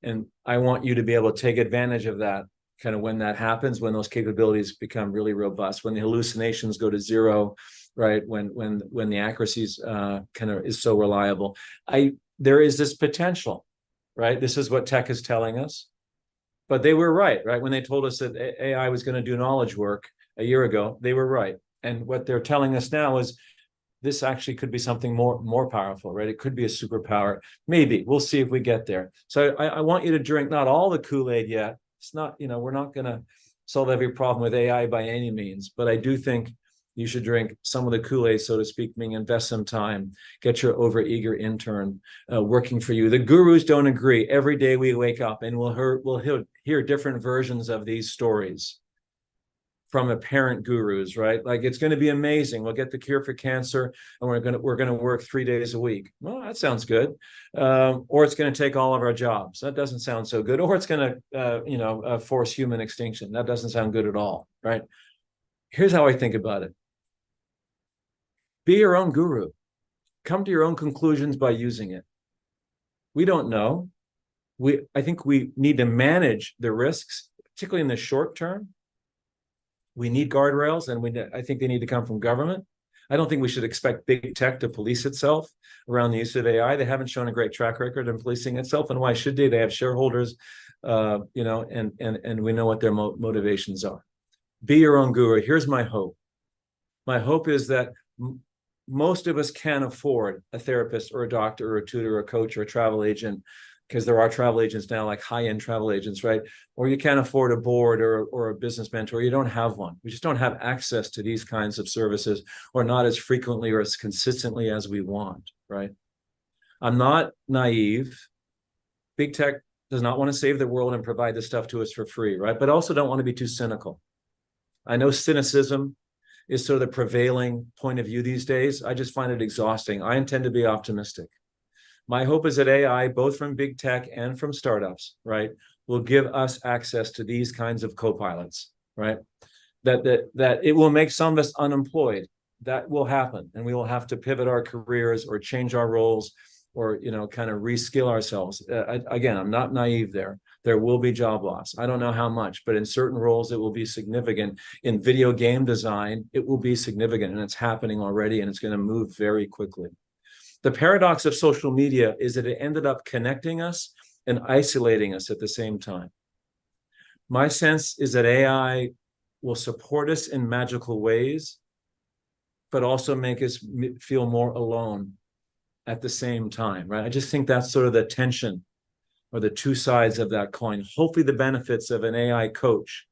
And I want you to be able to take advantage of that kind of when that happens, when those capabilities become really robust, when the hallucinations go to zero, right? When the accuracies kind of is so reliable. There is this potential, right? This is what tech is telling us. But they were right? When they told us that AI was going to do knowledge work a year ago, they were right. And what they're telling us now is this actually could be something more powerful, right? It could be a superpower. Maybe. We'll see if we get there. So I want you to drink not all the Kool-Aid yet. It's not, we're not going to solve every problem with AI by any means, but I do think you should drink some of the Kool-Aid, so to speak, meaning invest some time, get your overeager intern working for you. The gurus don't agree. Every day we wake up and we'll hear different versions of these stories from apparent gurus, right? Like, it's going to be amazing. We'll get the cure for cancer, and we're going to work 3 days a week. Well, that sounds good. Or it's going to take all of our jobs. That doesn't sound so good. Or it's going to, force human extinction. That doesn't sound good at all, right? Here's how I think about it. Be your own guru. Come to your own conclusions by using it. We don't know. I think we need to manage the risks, particularly in the short term. We need guardrails, and I think they need to come from government. I don't think we should expect big tech to police itself around the use of AI. They haven't shown a great track record in policing itself, and why should they? They have shareholders, and we know what their motivations are. Be your own guru. Here's my hope. My hope is that most of us can't afford a therapist or a doctor or a tutor or a coach or a travel agent, because there are travel agents now, like high-end travel agents, right? Or you can't afford a board or a business mentor. You don't have one. We just don't have access to these kinds of services, or not as frequently or as consistently as we want, right? I'm not naive. Big tech does not want to save the world and provide this stuff to us for free, right? But also don't want to be too cynical. I know cynicism is sort of the prevailing point of view these days. I just find it exhausting. I intend to be optimistic. My hope is that AI, both from big tech and from startups, right, will give us access to these kinds of co-pilots, right? That it will make some of us unemployed. That will happen, and we will have to pivot our careers or change our roles, or kind of reskill ourselves. Again, I'm not naive there. There will be job loss. I don't know how much, but in certain roles it will be significant. In video game design, it will be significant, and it's happening already, and it's going to move very quickly. The paradox of social media is that it ended up connecting us and isolating us at the same time. My sense is that AI will support us in magical ways, but also make us feel more alone at the same time, right? I just think that's sort of the tension, or the two sides of that coin. Hopefully the benefits of an AI coach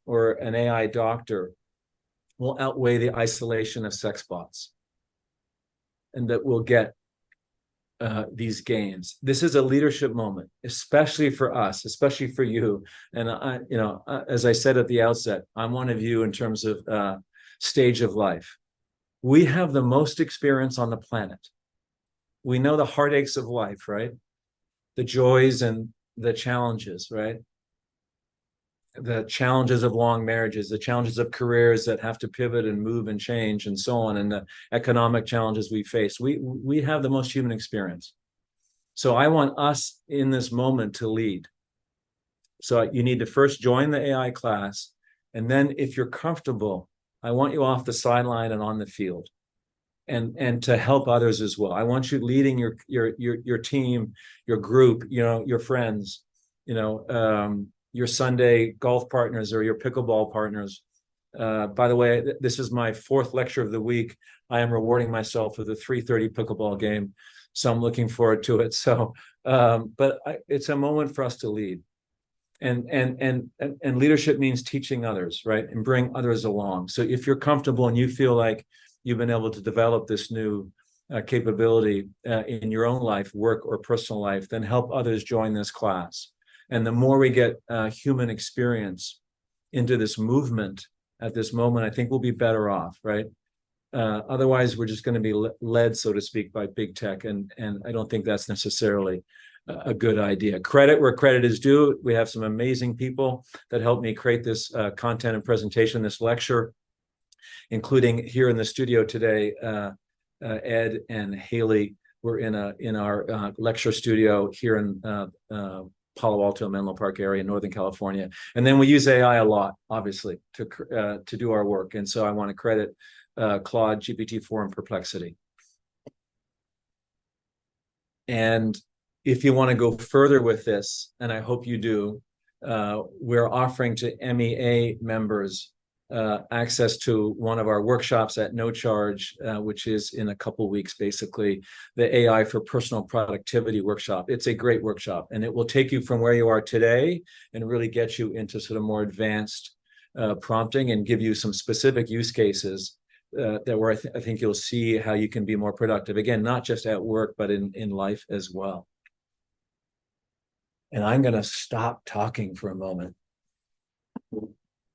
or an AI doctor will outweigh the isolation of sex bots, and that we'll get these gains. This is a leadership moment, especially for us, especially for you. And as I said at the outset, I'm one of you in terms of stage of life. We have the most experience on the planet. We know the heartaches of life, right? The joys and the challenges, right? The challenges of long marriages, the challenges of careers that have to pivot and move and change and so on, and the economic challenges we face. We have the most human experience. So I want us in this moment to lead. So you need to first join the AI class, and then if you're comfortable, I want you off the sideline and on the field, and to help others as well. I want you leading your team, your group, your friends, your Sunday golf partners or your pickleball partners. By the way, this is my 4th lecture of the week. I am rewarding myself with a 3:30 pickleball game, so I'm looking forward to it. So, it's a moment for us to lead, and leadership means teaching others, right, and bring others along. So if you're comfortable and you feel like you've been able to develop this new capability in your own life, work or personal life, then help others join this class. And the more we get human experience into this movement at this moment, I think we'll be better off, right? Otherwise, we're just going to be led, so to speak, by big tech, and I don't think that's necessarily a good idea. Credit where credit is due. We have some amazing people that helped me create this content and presentation, this lecture, including here in the studio today, Ed and Haley were in our lecture studio here in Palo Alto, Menlo Park area, Northern California. And then we use AI a lot, obviously, to do our work. And so I want to credit Claude, GPT-4, and Perplexity. And if you want to go further with this, and I hope you do, we're offering to MEA members access to one of our workshops at no charge, which is in a couple weeks, basically, the AI for Personal Productivity workshop. It's a great workshop, and it will take you from where you are today and really get you into sort of more advanced prompting, and give you some specific use cases that where I think you'll see how you can be more productive. Again, not just at work, but in life as well. And I'm going to stop talking for a moment.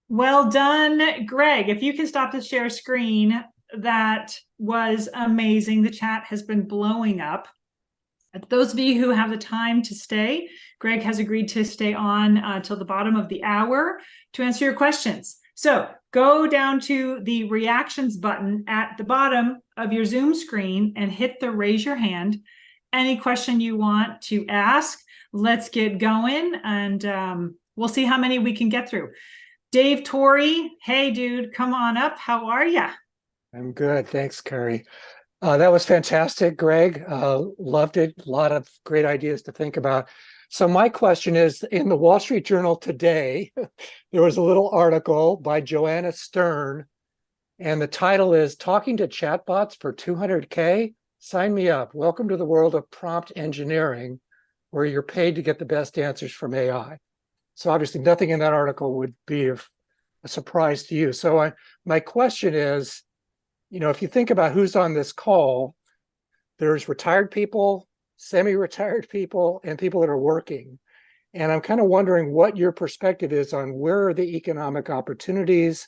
Well done, Greg. If you can stop the share screen, that was amazing. The chat has been blowing up. Those of you who have the time to stay, Greg has agreed to stay on till the bottom of the hour to answer your questions. So go down to the reactions button at the bottom of your Zoom screen and hit the raise your hand. Any question you want to ask, let's get going, and we'll see how many we can get through. Dave Torrey, hey dude, come on up. How are ya? I'm good. Thanks, Kari. That was fantastic, Greg. Loved it. A lot of great ideas to think about. So my question is, in the Wall Street Journal today, there was a little article by Joanna Stern, and the title is Talking to Chatbots for 200K? Sign me up. Welcome to the world of prompt engineering, where you're paid to get the best answers from AI. So obviously nothing in that article would be a surprise to you. So my question is, if you think about who's on this call, there's retired people, semi-retired people, and people that are working. And I'm kind of wondering what your perspective is on where are the economic opportunities.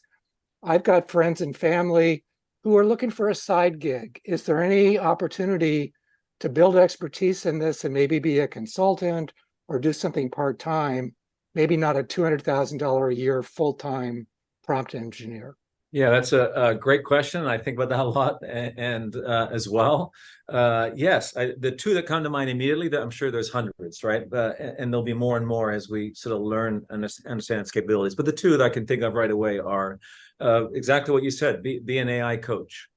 I've got friends and family who are looking for a side gig. Is there any opportunity to build expertise in this and maybe be a consultant or do something part-time, maybe not a $200,000 a year full-time prompt engineer? Yeah, that's a great question. I think about that a lot, and as well. Yes, the two that come to mind immediately, that I'm sure there's hundreds, right? And there'll be more and more as we sort of learn and understand its capabilities. But the two that I can think of right away are exactly what you said. Be an AI coach,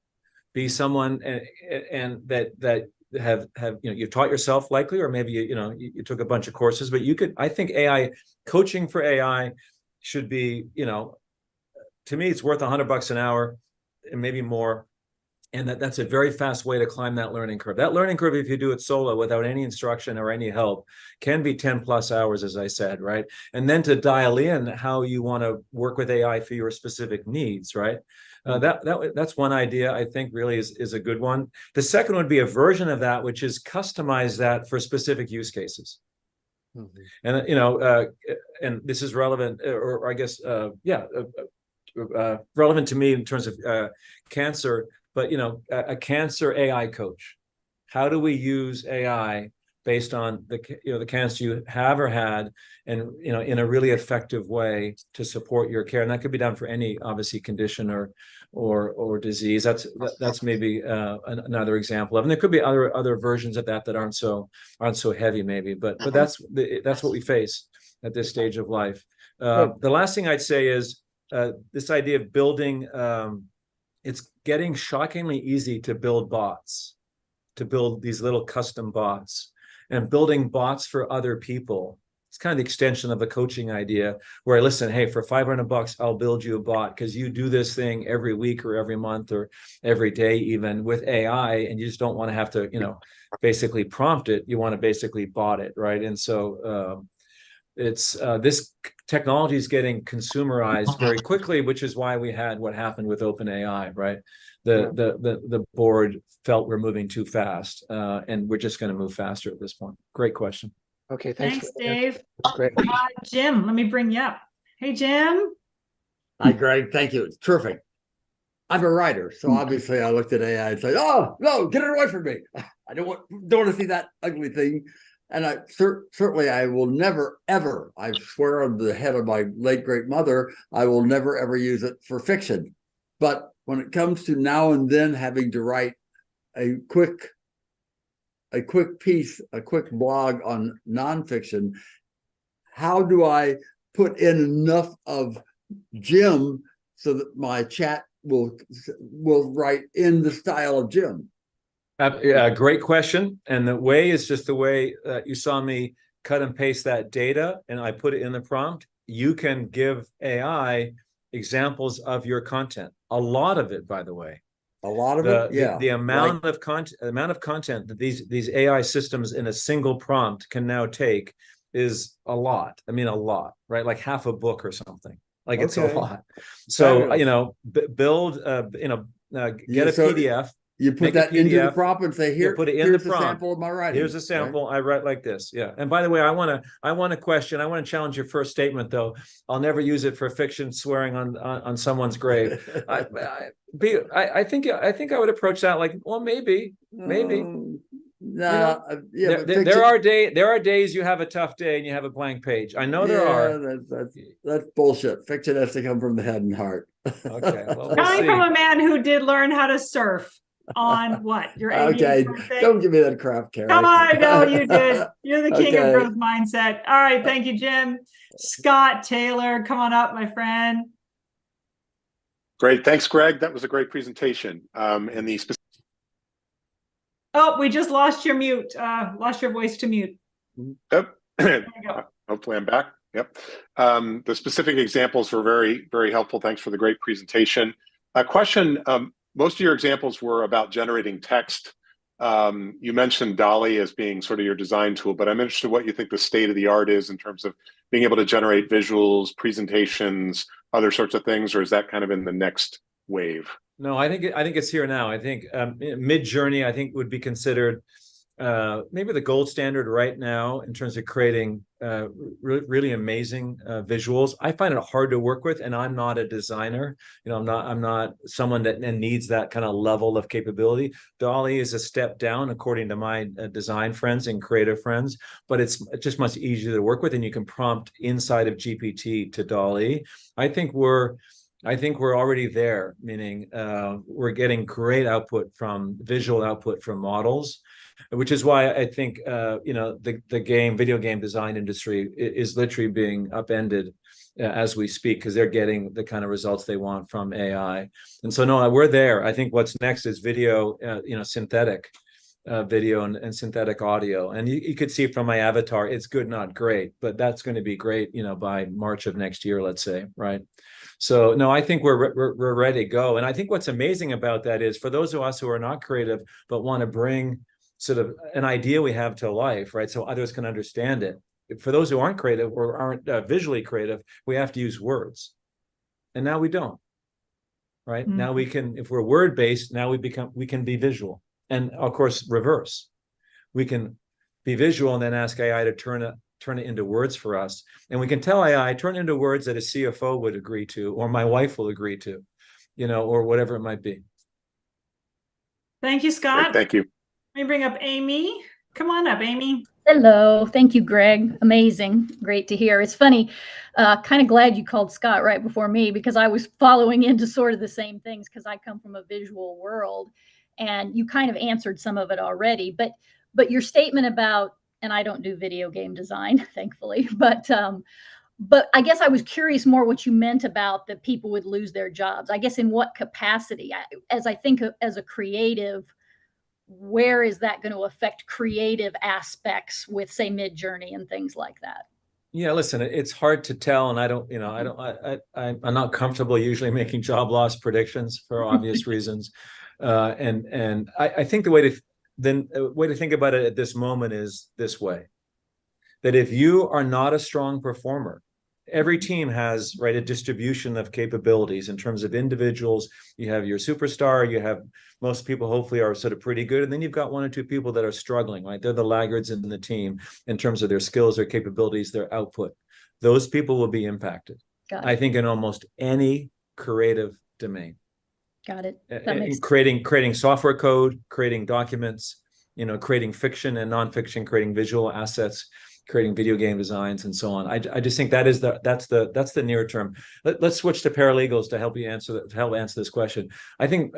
be someone and that have you've taught yourself likely, or maybe you took a bunch of courses, but you could. I think AI coaching for AI should be to me, it's worth $100 an hour and maybe more. And that's a very fast way to climb that learning curve. That learning curve, if you do it solo without any instruction or any help, can be 10+ hours, as I said, right? And then to dial in how you want to work with AI for your specific needs, right? That's one idea I think really is a good one. The second would be a version of that, which is customize that for specific use cases. And and this is relevant, or I guess, relevant to me in terms of cancer, but a cancer AI coach. How do we use AI based on the cancer you have or had, and in a really effective way to support your care? And that could be done for any obviously condition or disease. That's maybe another example of, and there could be other versions of that aren't so heavy maybe, but that's what we face at this stage of life. The last thing I'd say is this idea of building. It's getting shockingly easy to build bots, to build these little custom bots, and building bots for other people. It's kind of the extension of the coaching idea, where I listen, hey, for $500, I'll build you a bot because you do this thing every week or every month or every day, even with AI, and you just don't want to have to, basically prompt it. You want to basically bot it, right? And so it's this technology is getting consumerized very quickly, which is why we had what happened with OpenAI, right? The board felt we're moving too fast, and we're just going to move faster at this point. Great question. Okay, Thanks, Dave. Great. Jim, let me bring you up. Hey, Jim. Hi, Greg. Thank you. It's terrific. I'm a writer, so obviously I looked at AI and said, "Oh no, get it away from me! I don't want to see that ugly thing." And I certainly I will never ever, I swear on the head of my late great mother, I will never ever use it for fiction. But when it comes to now and then having to write a quick piece, a quick blog on nonfiction, how do I put in enough of Jim so that my chat will write in the style of Jim? Great question. And the way is just the way you saw me cut and paste that data, and I put it in the prompt. You can give AI examples of your content. A lot of it, by the way. A lot of it, yeah. The amount of content that these AI systems in a single prompt can now take is a lot. I mean, a lot, right? Like half a book or something. Like it's a lot. So build, get a PDF. You put that into the prompt and say, "Here, put it in here's the a prompt. Sample of my writing." Here's a sample. Right? I write like this. Yeah. And by the way, I want to question. I want to challenge your first statement, though. I'll never use it for fiction, swearing on someone's grave. I think I would approach that like, well, maybe. No, there are days you have a tough day and you have a blank page. I know there are. That's bullshit. Fiction has to come from the head and heart. Okay. Well, Coming from a man who did learn how to surf on what? Your 80th okay, birthday? don't give me that crap, Kari. Come on, no, you did. You're the king of growth mindset. All right, thank you, Jim. Scott Taylor, come on up, my friend. Great, thanks, Greg. That was a great presentation. And the specific. Oh, we just lost your mute. Lost your voice to mute. Yep. There you go. Hopefully, I'm back. Yep. The specific examples were very, very helpful. Thanks for the great presentation. A question. Most of your examples were about generating text. You mentioned DALL-E as being sort of your design tool, but I'm interested in what you think the state of the art is in terms of being able to generate visuals, presentations, other sorts of things, or is that kind of in the next wave? No, I think it's here now. I think Mid-Journey, I think, would be considered maybe the gold standard right now in terms of creating really amazing visuals. I find it hard to work with, and I'm not a designer. I'm not someone that needs that kind of level of capability. DALL-E is a step down according to my design friends and creative friends, but it's just much easier to work with, and you can prompt inside of GPT to DALL-E. I think we're already there, meaning we're getting great visual output from models, which is why I think the video game design industry is literally being upended as we speak, because they're getting the kind of results they want from AI. And so no, we're there. I think what's next is video, synthetic video and synthetic audio. And you could see from my avatar, it's good, not great, but that's going to be great, by March of next year, let's say, right? So no, I think we're ready to go. And I think what's amazing about that is for those of us who are not creative, but want to bring sort of an idea we have to life, right? So others can understand it. For those who aren't creative or aren't visually creative, we have to use words. And now we don't, right? Now we can, if we're word-based, now we can be visual. And of course, reverse. We can be visual and then ask AI to turn it into words for us. And we can tell AI, turn it into words that a CFO would agree to, or my wife will agree to, or whatever it might be. Thank you, Scott. Great, thank you. Let me bring up Amy. Come on up, Amy. Hello. Thank you, Greg. Amazing. Great to hear. It's funny. Kind of glad you called Scott right before me, because I was following into sort of the same things, because I come from a visual world, and you kind of answered some of it already. But your statement about, and I don't do video game design, thankfully, but I guess I was curious more what you meant about that people would lose their jobs. I guess in what capacity? As I think as a creative, where is that going to affect creative aspects with, say, Midjourney and things like that? Yeah, listen, it's hard to tell, and I'm not comfortable usually making job loss predictions for obvious reasons. And I think the way to think about it at this moment is this way: that if you are not a strong performer, every team has, right, a distribution of capabilities in terms of individuals. You have your superstar, you have most people hopefully are sort of pretty good, and then you've got one or two people that are struggling, right? They're the laggards in the team in terms of their skills, their capabilities, their output. Those people will be impacted, I think, in almost any creative domain. Got it. That makes creating software code, creating documents, creating fiction and nonfiction, creating visual assets, creating video game designs, and so on. I just think that's the near term. Let's switch to paralegals to help answer this question. I think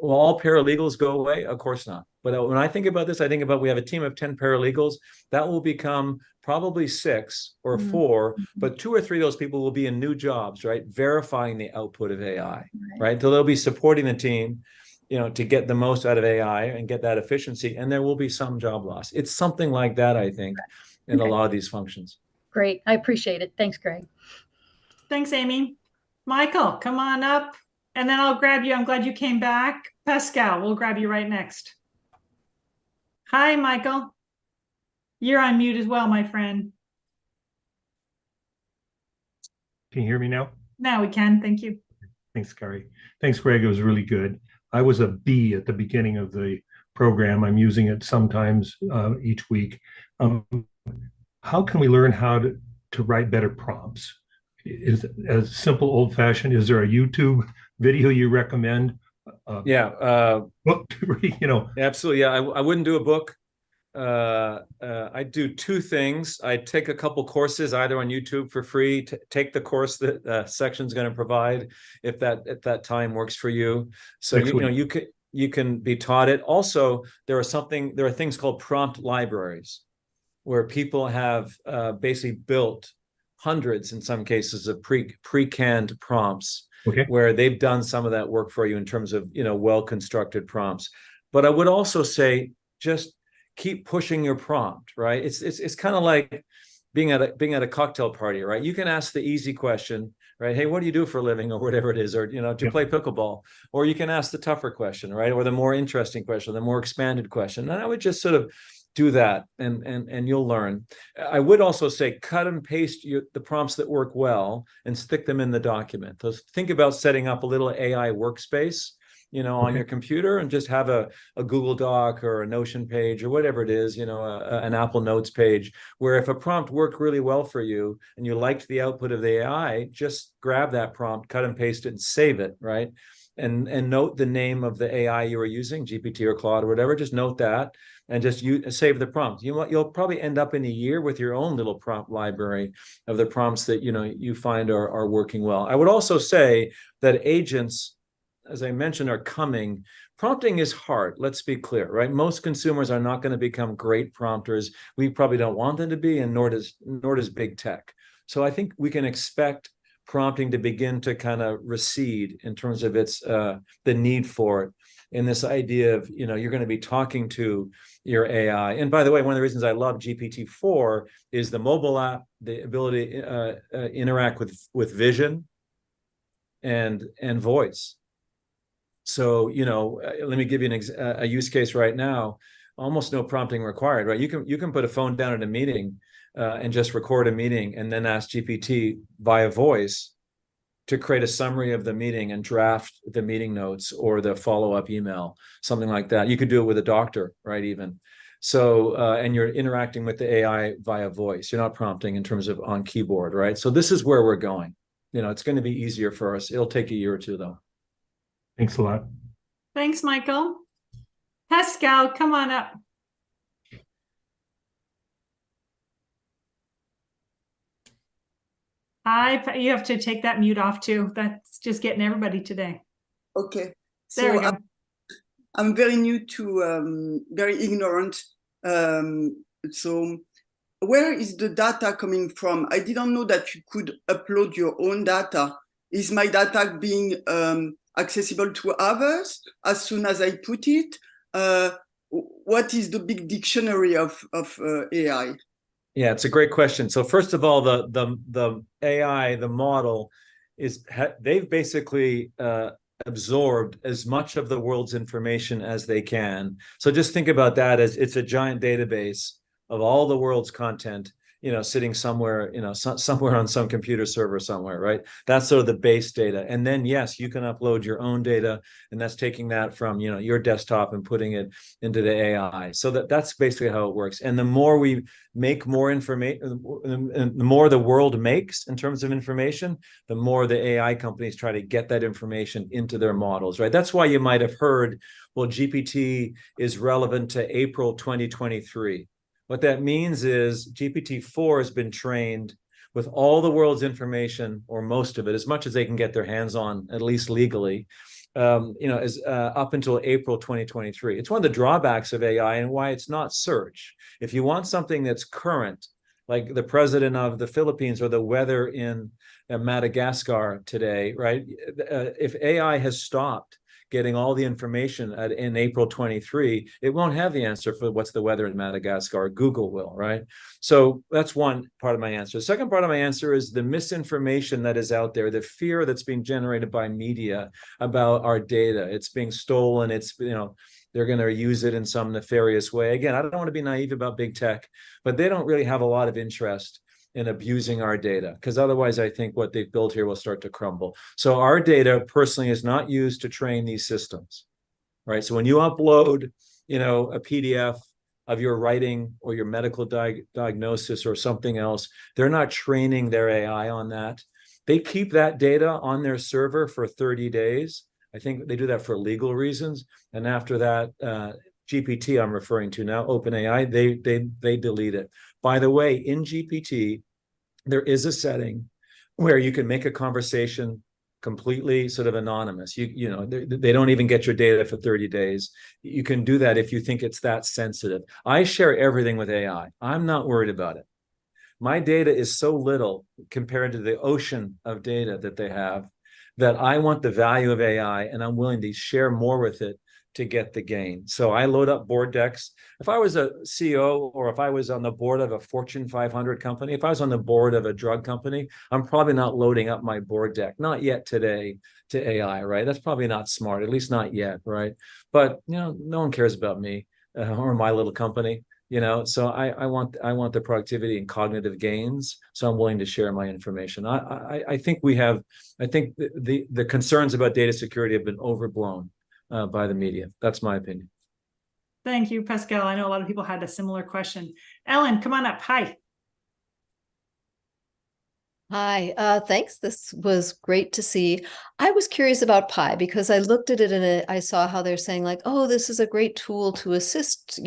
will all paralegals go away? Of course not. But when I think about this, I think about we have a team of 10 paralegals that will become probably 6 or 4, but 2 or 3 of those people will be in new jobs, right? Verifying the output of AI, right? So they'll be supporting the team, to get the most out of AI and get that efficiency. And there will be some job loss. It's something like that, I think, in a lot of these functions. Great. I appreciate it. Thanks, Greg. Thanks, Amy. Michael, come on up, and then I'll grab you. I'm glad you came back. Pascal, we'll grab you right next. Hi, Michael. You're on mute as well, my friend. Can you hear me now? Now we can. Thank you. Thanks, Kari. Thanks, Greg. It was really good. I was a B at the beginning of the program. I'm using it sometimes each week. How can we learn how to write better prompts? Is as simple, old-fashioned? Is there a YouTube video you recommend? Book, absolutely. Yeah, I wouldn't do a book. I do 2 things. I take a couple courses either on YouTube for free. Take the course that Section's going to provide if that time works for you. So you can be taught it. Also, there are things called prompt libraries, where people have basically built hundreds, in some cases, of pre-canned prompts, where they've done some of that work for you in terms of well-constructed prompts. But I would also say just keep pushing your prompt, right? It's kind of like being at a cocktail party, right? You can ask the easy question, right? Hey, what do you do for a living, or whatever it is, or to play pickleball, or you can ask the tougher question, right? Or the more interesting question, the more expanded question. And I would just sort of do that, and you'll learn. I would also say cut and paste the prompts that work well and stick them in the document. So think about setting up a little AI workspace on your computer, and just have a Google Doc or a Notion page or whatever it is, an Apple Notes page, where if a prompt worked really well for you and you liked the output of the AI, just grab that prompt, cut and paste it, and save it, right? And note the name of the AI you were using, GPT or Claude or whatever. Just note that and just save the prompt. You'll probably end up in a year with your own little prompt library of the prompts that you find are working well. I would also say that agents, as I mentioned, are coming. Prompting is hard. Let's be clear, right? Most consumers are not going to become great prompters. We probably don't want them to be, and nor does big tech. So I think we can expect prompting to begin to kind of recede in terms of its the need for it. In this idea of you're going to be talking to your AI. And by the way, one of the reasons I love GPT-4 is the mobile app, the ability to interact with vision and voice. So let me give you a use case right now. Almost no prompting required, right? You can put a phone down at a meeting and just record a meeting, and then ask GPT via voice to create a summary of the meeting and draft the meeting notes or the follow-up email, something like that. You could do it with a doctor, right? Even so, and you're interacting with the AI via voice. You're not prompting in terms of on keyboard, right? So this is where we're going. It's going to be easier for us. It'll take a year or two, though. Thanks a lot. Thanks, Michael. Pascal, come on up. You have to take that mute off too. That's just getting everybody today. Okay. There we go. I'm very new to, very ignorant. So where is the data coming from? I didn't know that you could upload your own data. Is my data being accessible to others as soon as I put it? What is the big dictionary of AI? Yeah, it's a great question. So first of all, the AI, the model, they've basically absorbed as much of the world's information as they can. So just think about that as it's a giant database of all the world's content, sitting somewhere, somewhere on some computer server somewhere, right? That's sort of the base data. And then, yes, you can upload your own data, and that's taking that from, your desktop and putting it into the AI. So that's basically how it works. And the more we make more information, and the more the world makes in terms of information, the more the AI companies try to get that information into their models, right? That's why you might have heard, well, GPT is relevant to April 2023. What that means is GPT-4 has been trained with all the world's information, or most of it, as much as they can get their hands on, at least legally, up until April 2023. It's one of the drawbacks of AI and why it's not search. If you want something that's current, like the president of the Philippines or the weather in Madagascar today, right? If AI has stopped getting all the information in April 23, it won't have the answer for what's the weather in Madagascar. Google will, right? So that's one part of my answer. The second part of my answer is the misinformation that is out there, the fear that's being generated by media about our data. It's being stolen. It's, they're going to use it in some nefarious way. Again, I don't want to be naive about big tech, but they don't really have a lot of interest in abusing our data, because otherwise I think what they've built here will start to crumble. So our data personally is not used to train these systems, right? So when you upload, a PDF of your writing or your medical diagnosis or something else, they're not training their AI on that. They keep that data on their server for 30 days. I think they do that for legal reasons. And after that, GPT I'm referring to now, OpenAI, they delete it. By the way, in GPT, there is a setting where you can make a conversation completely sort of anonymous. They don't even get your data for 30 days. You can do that if you think it's that sensitive. I share everything with AI. I'm not worried about it. My data is so little compared to the ocean of data that they have that I want the value of AI, and I'm willing to share more with it to get the gain. So I load up board decks. If I was a CEO, or if I was on the board of a Fortune 500 company, if I was on the board of a drug company, I'm probably not loading up my board deck, not yet today, to AI, right? That's probably not smart, at least not yet, right? But no one cares about me or my little company, so I want the productivity and cognitive gains. So I'm willing to share my information. I think the concerns about data security have been overblown. by the media. That's my opinion. Thank you, Pascal. I know a lot of people had a similar question. Ellen, come on up. Hi. Hi, thanks. This was great to see. I was curious about Pi because I looked at it and I saw how they're saying like, oh, this is a great tool to assist,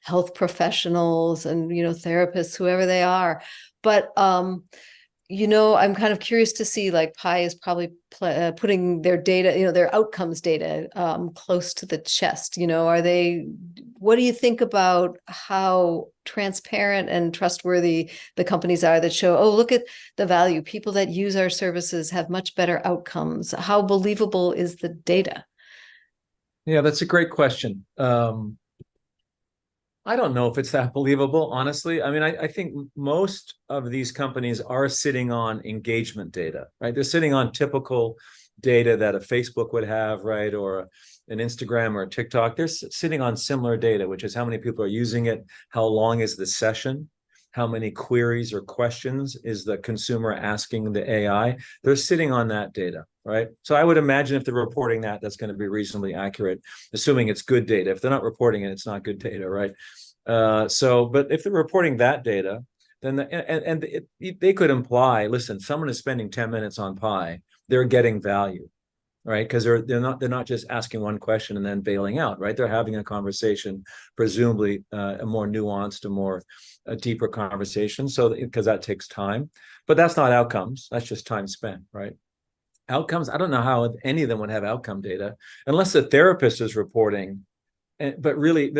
health professionals and, therapists, whoever they are. But, I'm kind of curious to see like Pi is probably putting their data, their outcomes data close to the chest. What do you think about how transparent and trustworthy the companies are that show, oh, look at the value. People that use our services have much better outcomes. How believable is the data? Yeah, that's a great question. I don't know if it's that believable, honestly. I mean, I think most of these companies are sitting on engagement data, right? They're sitting on typical data that a Facebook would have, right? Or an Instagram or a TikTok. They're sitting on similar data, which is how many people are using it, how long is the session, how many queries or questions is the consumer asking the AI. They're sitting on that data, right? So I would imagine if they're reporting that, that's going to be reasonably accurate, assuming it's good data. If they're not reporting it, it's not good data, right? But if they're reporting that data, then they could imply, listen, someone is spending 10 minutes on Pi, they're getting value, right? Because they're not just asking one question and then bailing out, right? They're having a conversation, presumably a more nuanced, a deeper conversation. So because that takes time, but that's not outcomes. That's just time spent, right? Outcomes, I don't know how any of them would have outcome data unless the therapist is reporting. But really,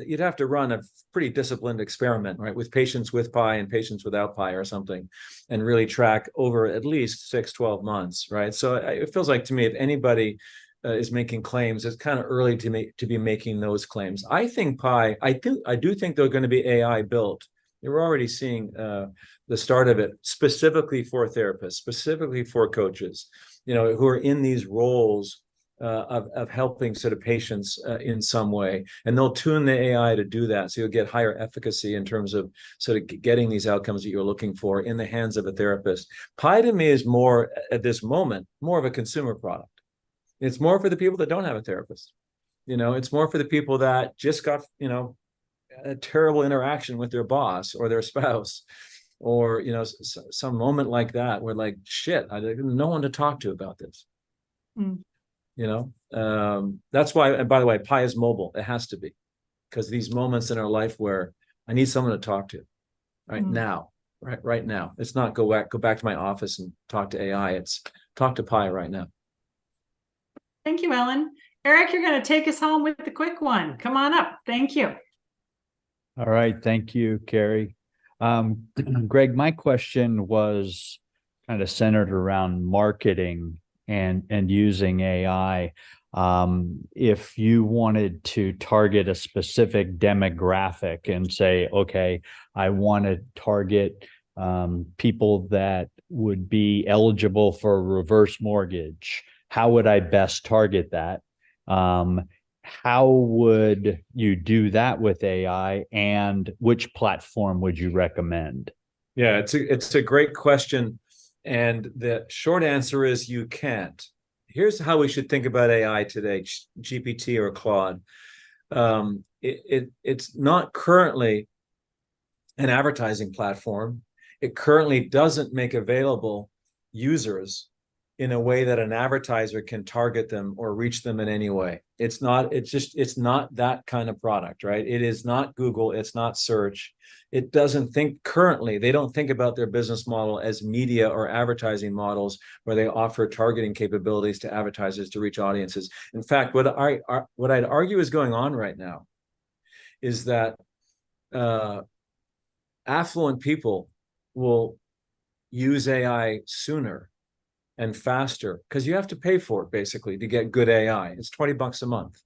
you'd have to run a pretty disciplined experiment, right, with patients with Pi and patients without Pi or something, and really track over at least 6-12 months, right? So it feels like to me, if anybody is making claims, it's kind of early to be making those claims. I think Pi, I do think they're going to be AI built. We're already seeing the start of it, specifically for therapists, specifically for coaches, who are in these roles of helping sort of patients in some way, and they'll tune the AI to do that. So you'll get higher efficacy in terms of sort of getting these outcomes that you're looking for in the hands of a therapist. Pi to me is more at this moment, more of a consumer product. It's more for the people that don't have a therapist. It's more for the people that just got, a terrible interaction with their boss or their spouse, or, some moment like that where like, shit, I didn't no one to talk to about this. Mm. That's why, and by the way, Pi is mobile. It has to be, because these moments in our life where I need someone to talk to now, right now. It's not go back to my office and talk to AI. It's talk to Pi right now. Thank you, Ellen. Eric, you're going to take us home with the quick one. Come on up. Thank you. All right. Thank you, Kari. Greg, my question was kind of centered around marketing and using AI. If you wanted to target a specific demographic and say, okay, I want to target people that would be eligible for a reverse mortgage, how would I best target that? How would you do that with AI, and which platform would you recommend? Yeah, it's a great question. And the short answer is you can't. Here's how we should think about AI today, GPT or Claude. It's not currently an advertising platform. It currently doesn't make available users in a way that an advertiser can target them or reach them in any way. It's not that kind of product, right? It is not Google, it's not search. It doesn't think currently, they don't think about their business model as media or advertising models where they offer targeting capabilities to advertisers to reach audiences. In fact, what I'd argue is going on right now is that affluent people will use AI sooner and faster, because you have to pay for it basically to get good AI. It's $20 a month.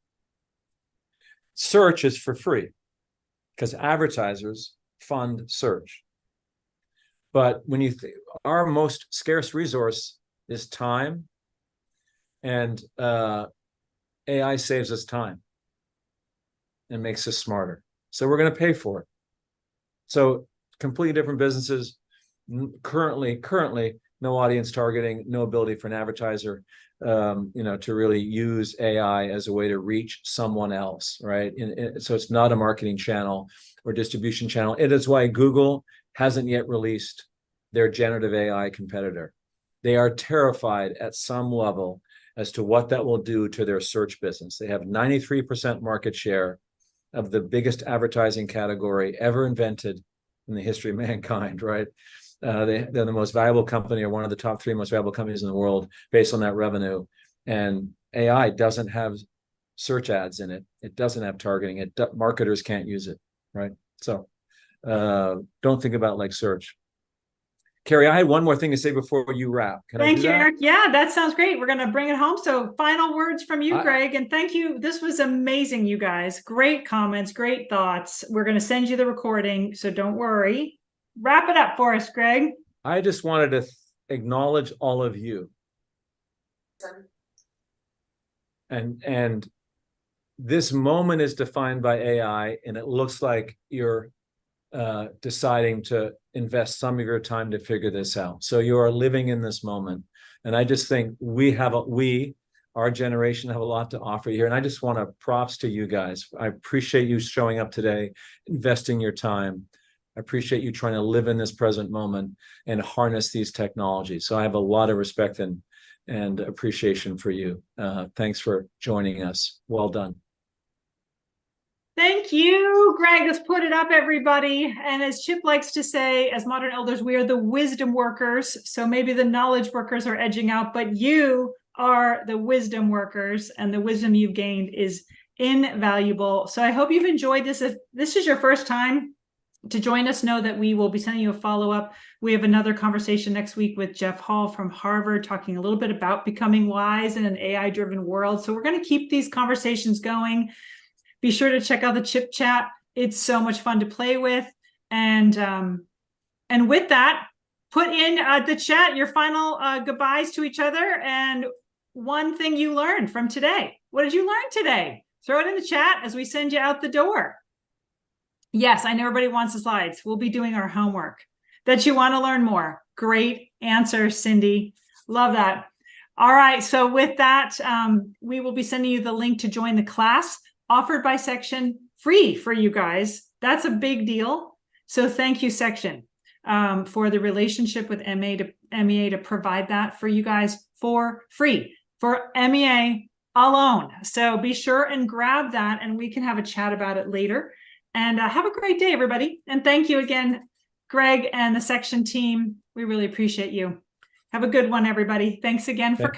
Search is for free because advertisers fund search. But when our most scarce resource is time, and AI saves us time and makes us smarter. So we're going to pay for it. So completely different businesses currently no audience targeting, no ability for an advertiser, to really use AI as a way to reach someone else, right? So it's not a marketing channel or distribution channel. It is why Google hasn't yet released their generative AI competitor. They are terrified at some level as to what that will do to their search business. They have 93% market share of the biggest advertising category ever invented in the history of mankind, right? They're the most valuable company, or one of the top 3 most valuable companies in the world based on that revenue. And AI doesn't have search ads in it. It doesn't have targeting. Marketers can't use it, right? So don't think about like search. Kari, I had one more thing to say before you wrap. Thank you, Eric. Yeah, that sounds great. We're going to bring it home. So final words from you, Greg, and thank you. This was amazing, you guys. Great comments, great thoughts. We're going to send you the recording, so don't worry. Wrap it up for us, Greg. I just wanted to acknowledge all of you. And this moment is defined by AI, and it looks like you're deciding to invest some of your time to figure this out. So you are living in this moment. And I just think our generation have a lot to offer here. And I just want to props to you guys. I appreciate you showing up today, investing your time. I appreciate you trying to live in this present moment and harness these technologies. So I have a lot of respect and appreciation for you. Thanks for joining us. Well done. Thank you, Greg. Let's put it up, everybody. And as Chip likes to say, as modern elders, we are the wisdom workers. So maybe the knowledge workers are edging out, but you are the wisdom workers, and the wisdom you've gained is invaluable. So I hope you've enjoyed this. If this is your first time to join us, know that we will be sending you a follow-up. We have another conversation next week with Jeff Hall from Harvard, talking a little bit about becoming wise in an AI-driven world. So we're going to keep these conversations going. Be sure to check out the Chip Chat. It's so much fun to play with. And with that, put in the chat your final goodbyes to each other and one thing you learned from today. What did you learn today? Throw it in the chat as we send you out the door. Yes, I know everybody wants the slides. We'll be doing our homework. That you want to learn more. Great answer, Cindy. Love that. All right, so with that, we will be sending you the link to join the class. Offered by Section, free for you guys. That's a big deal. So thank you, Section, for the relationship with MEA to provide that for you guys for free, for MEA alone. So be sure and grab that, and we can have a chat about it later. And have a great day, everybody. And thank you again, Greg and the Section team. We really appreciate you. Have a good one, everybody. Thanks again for coming.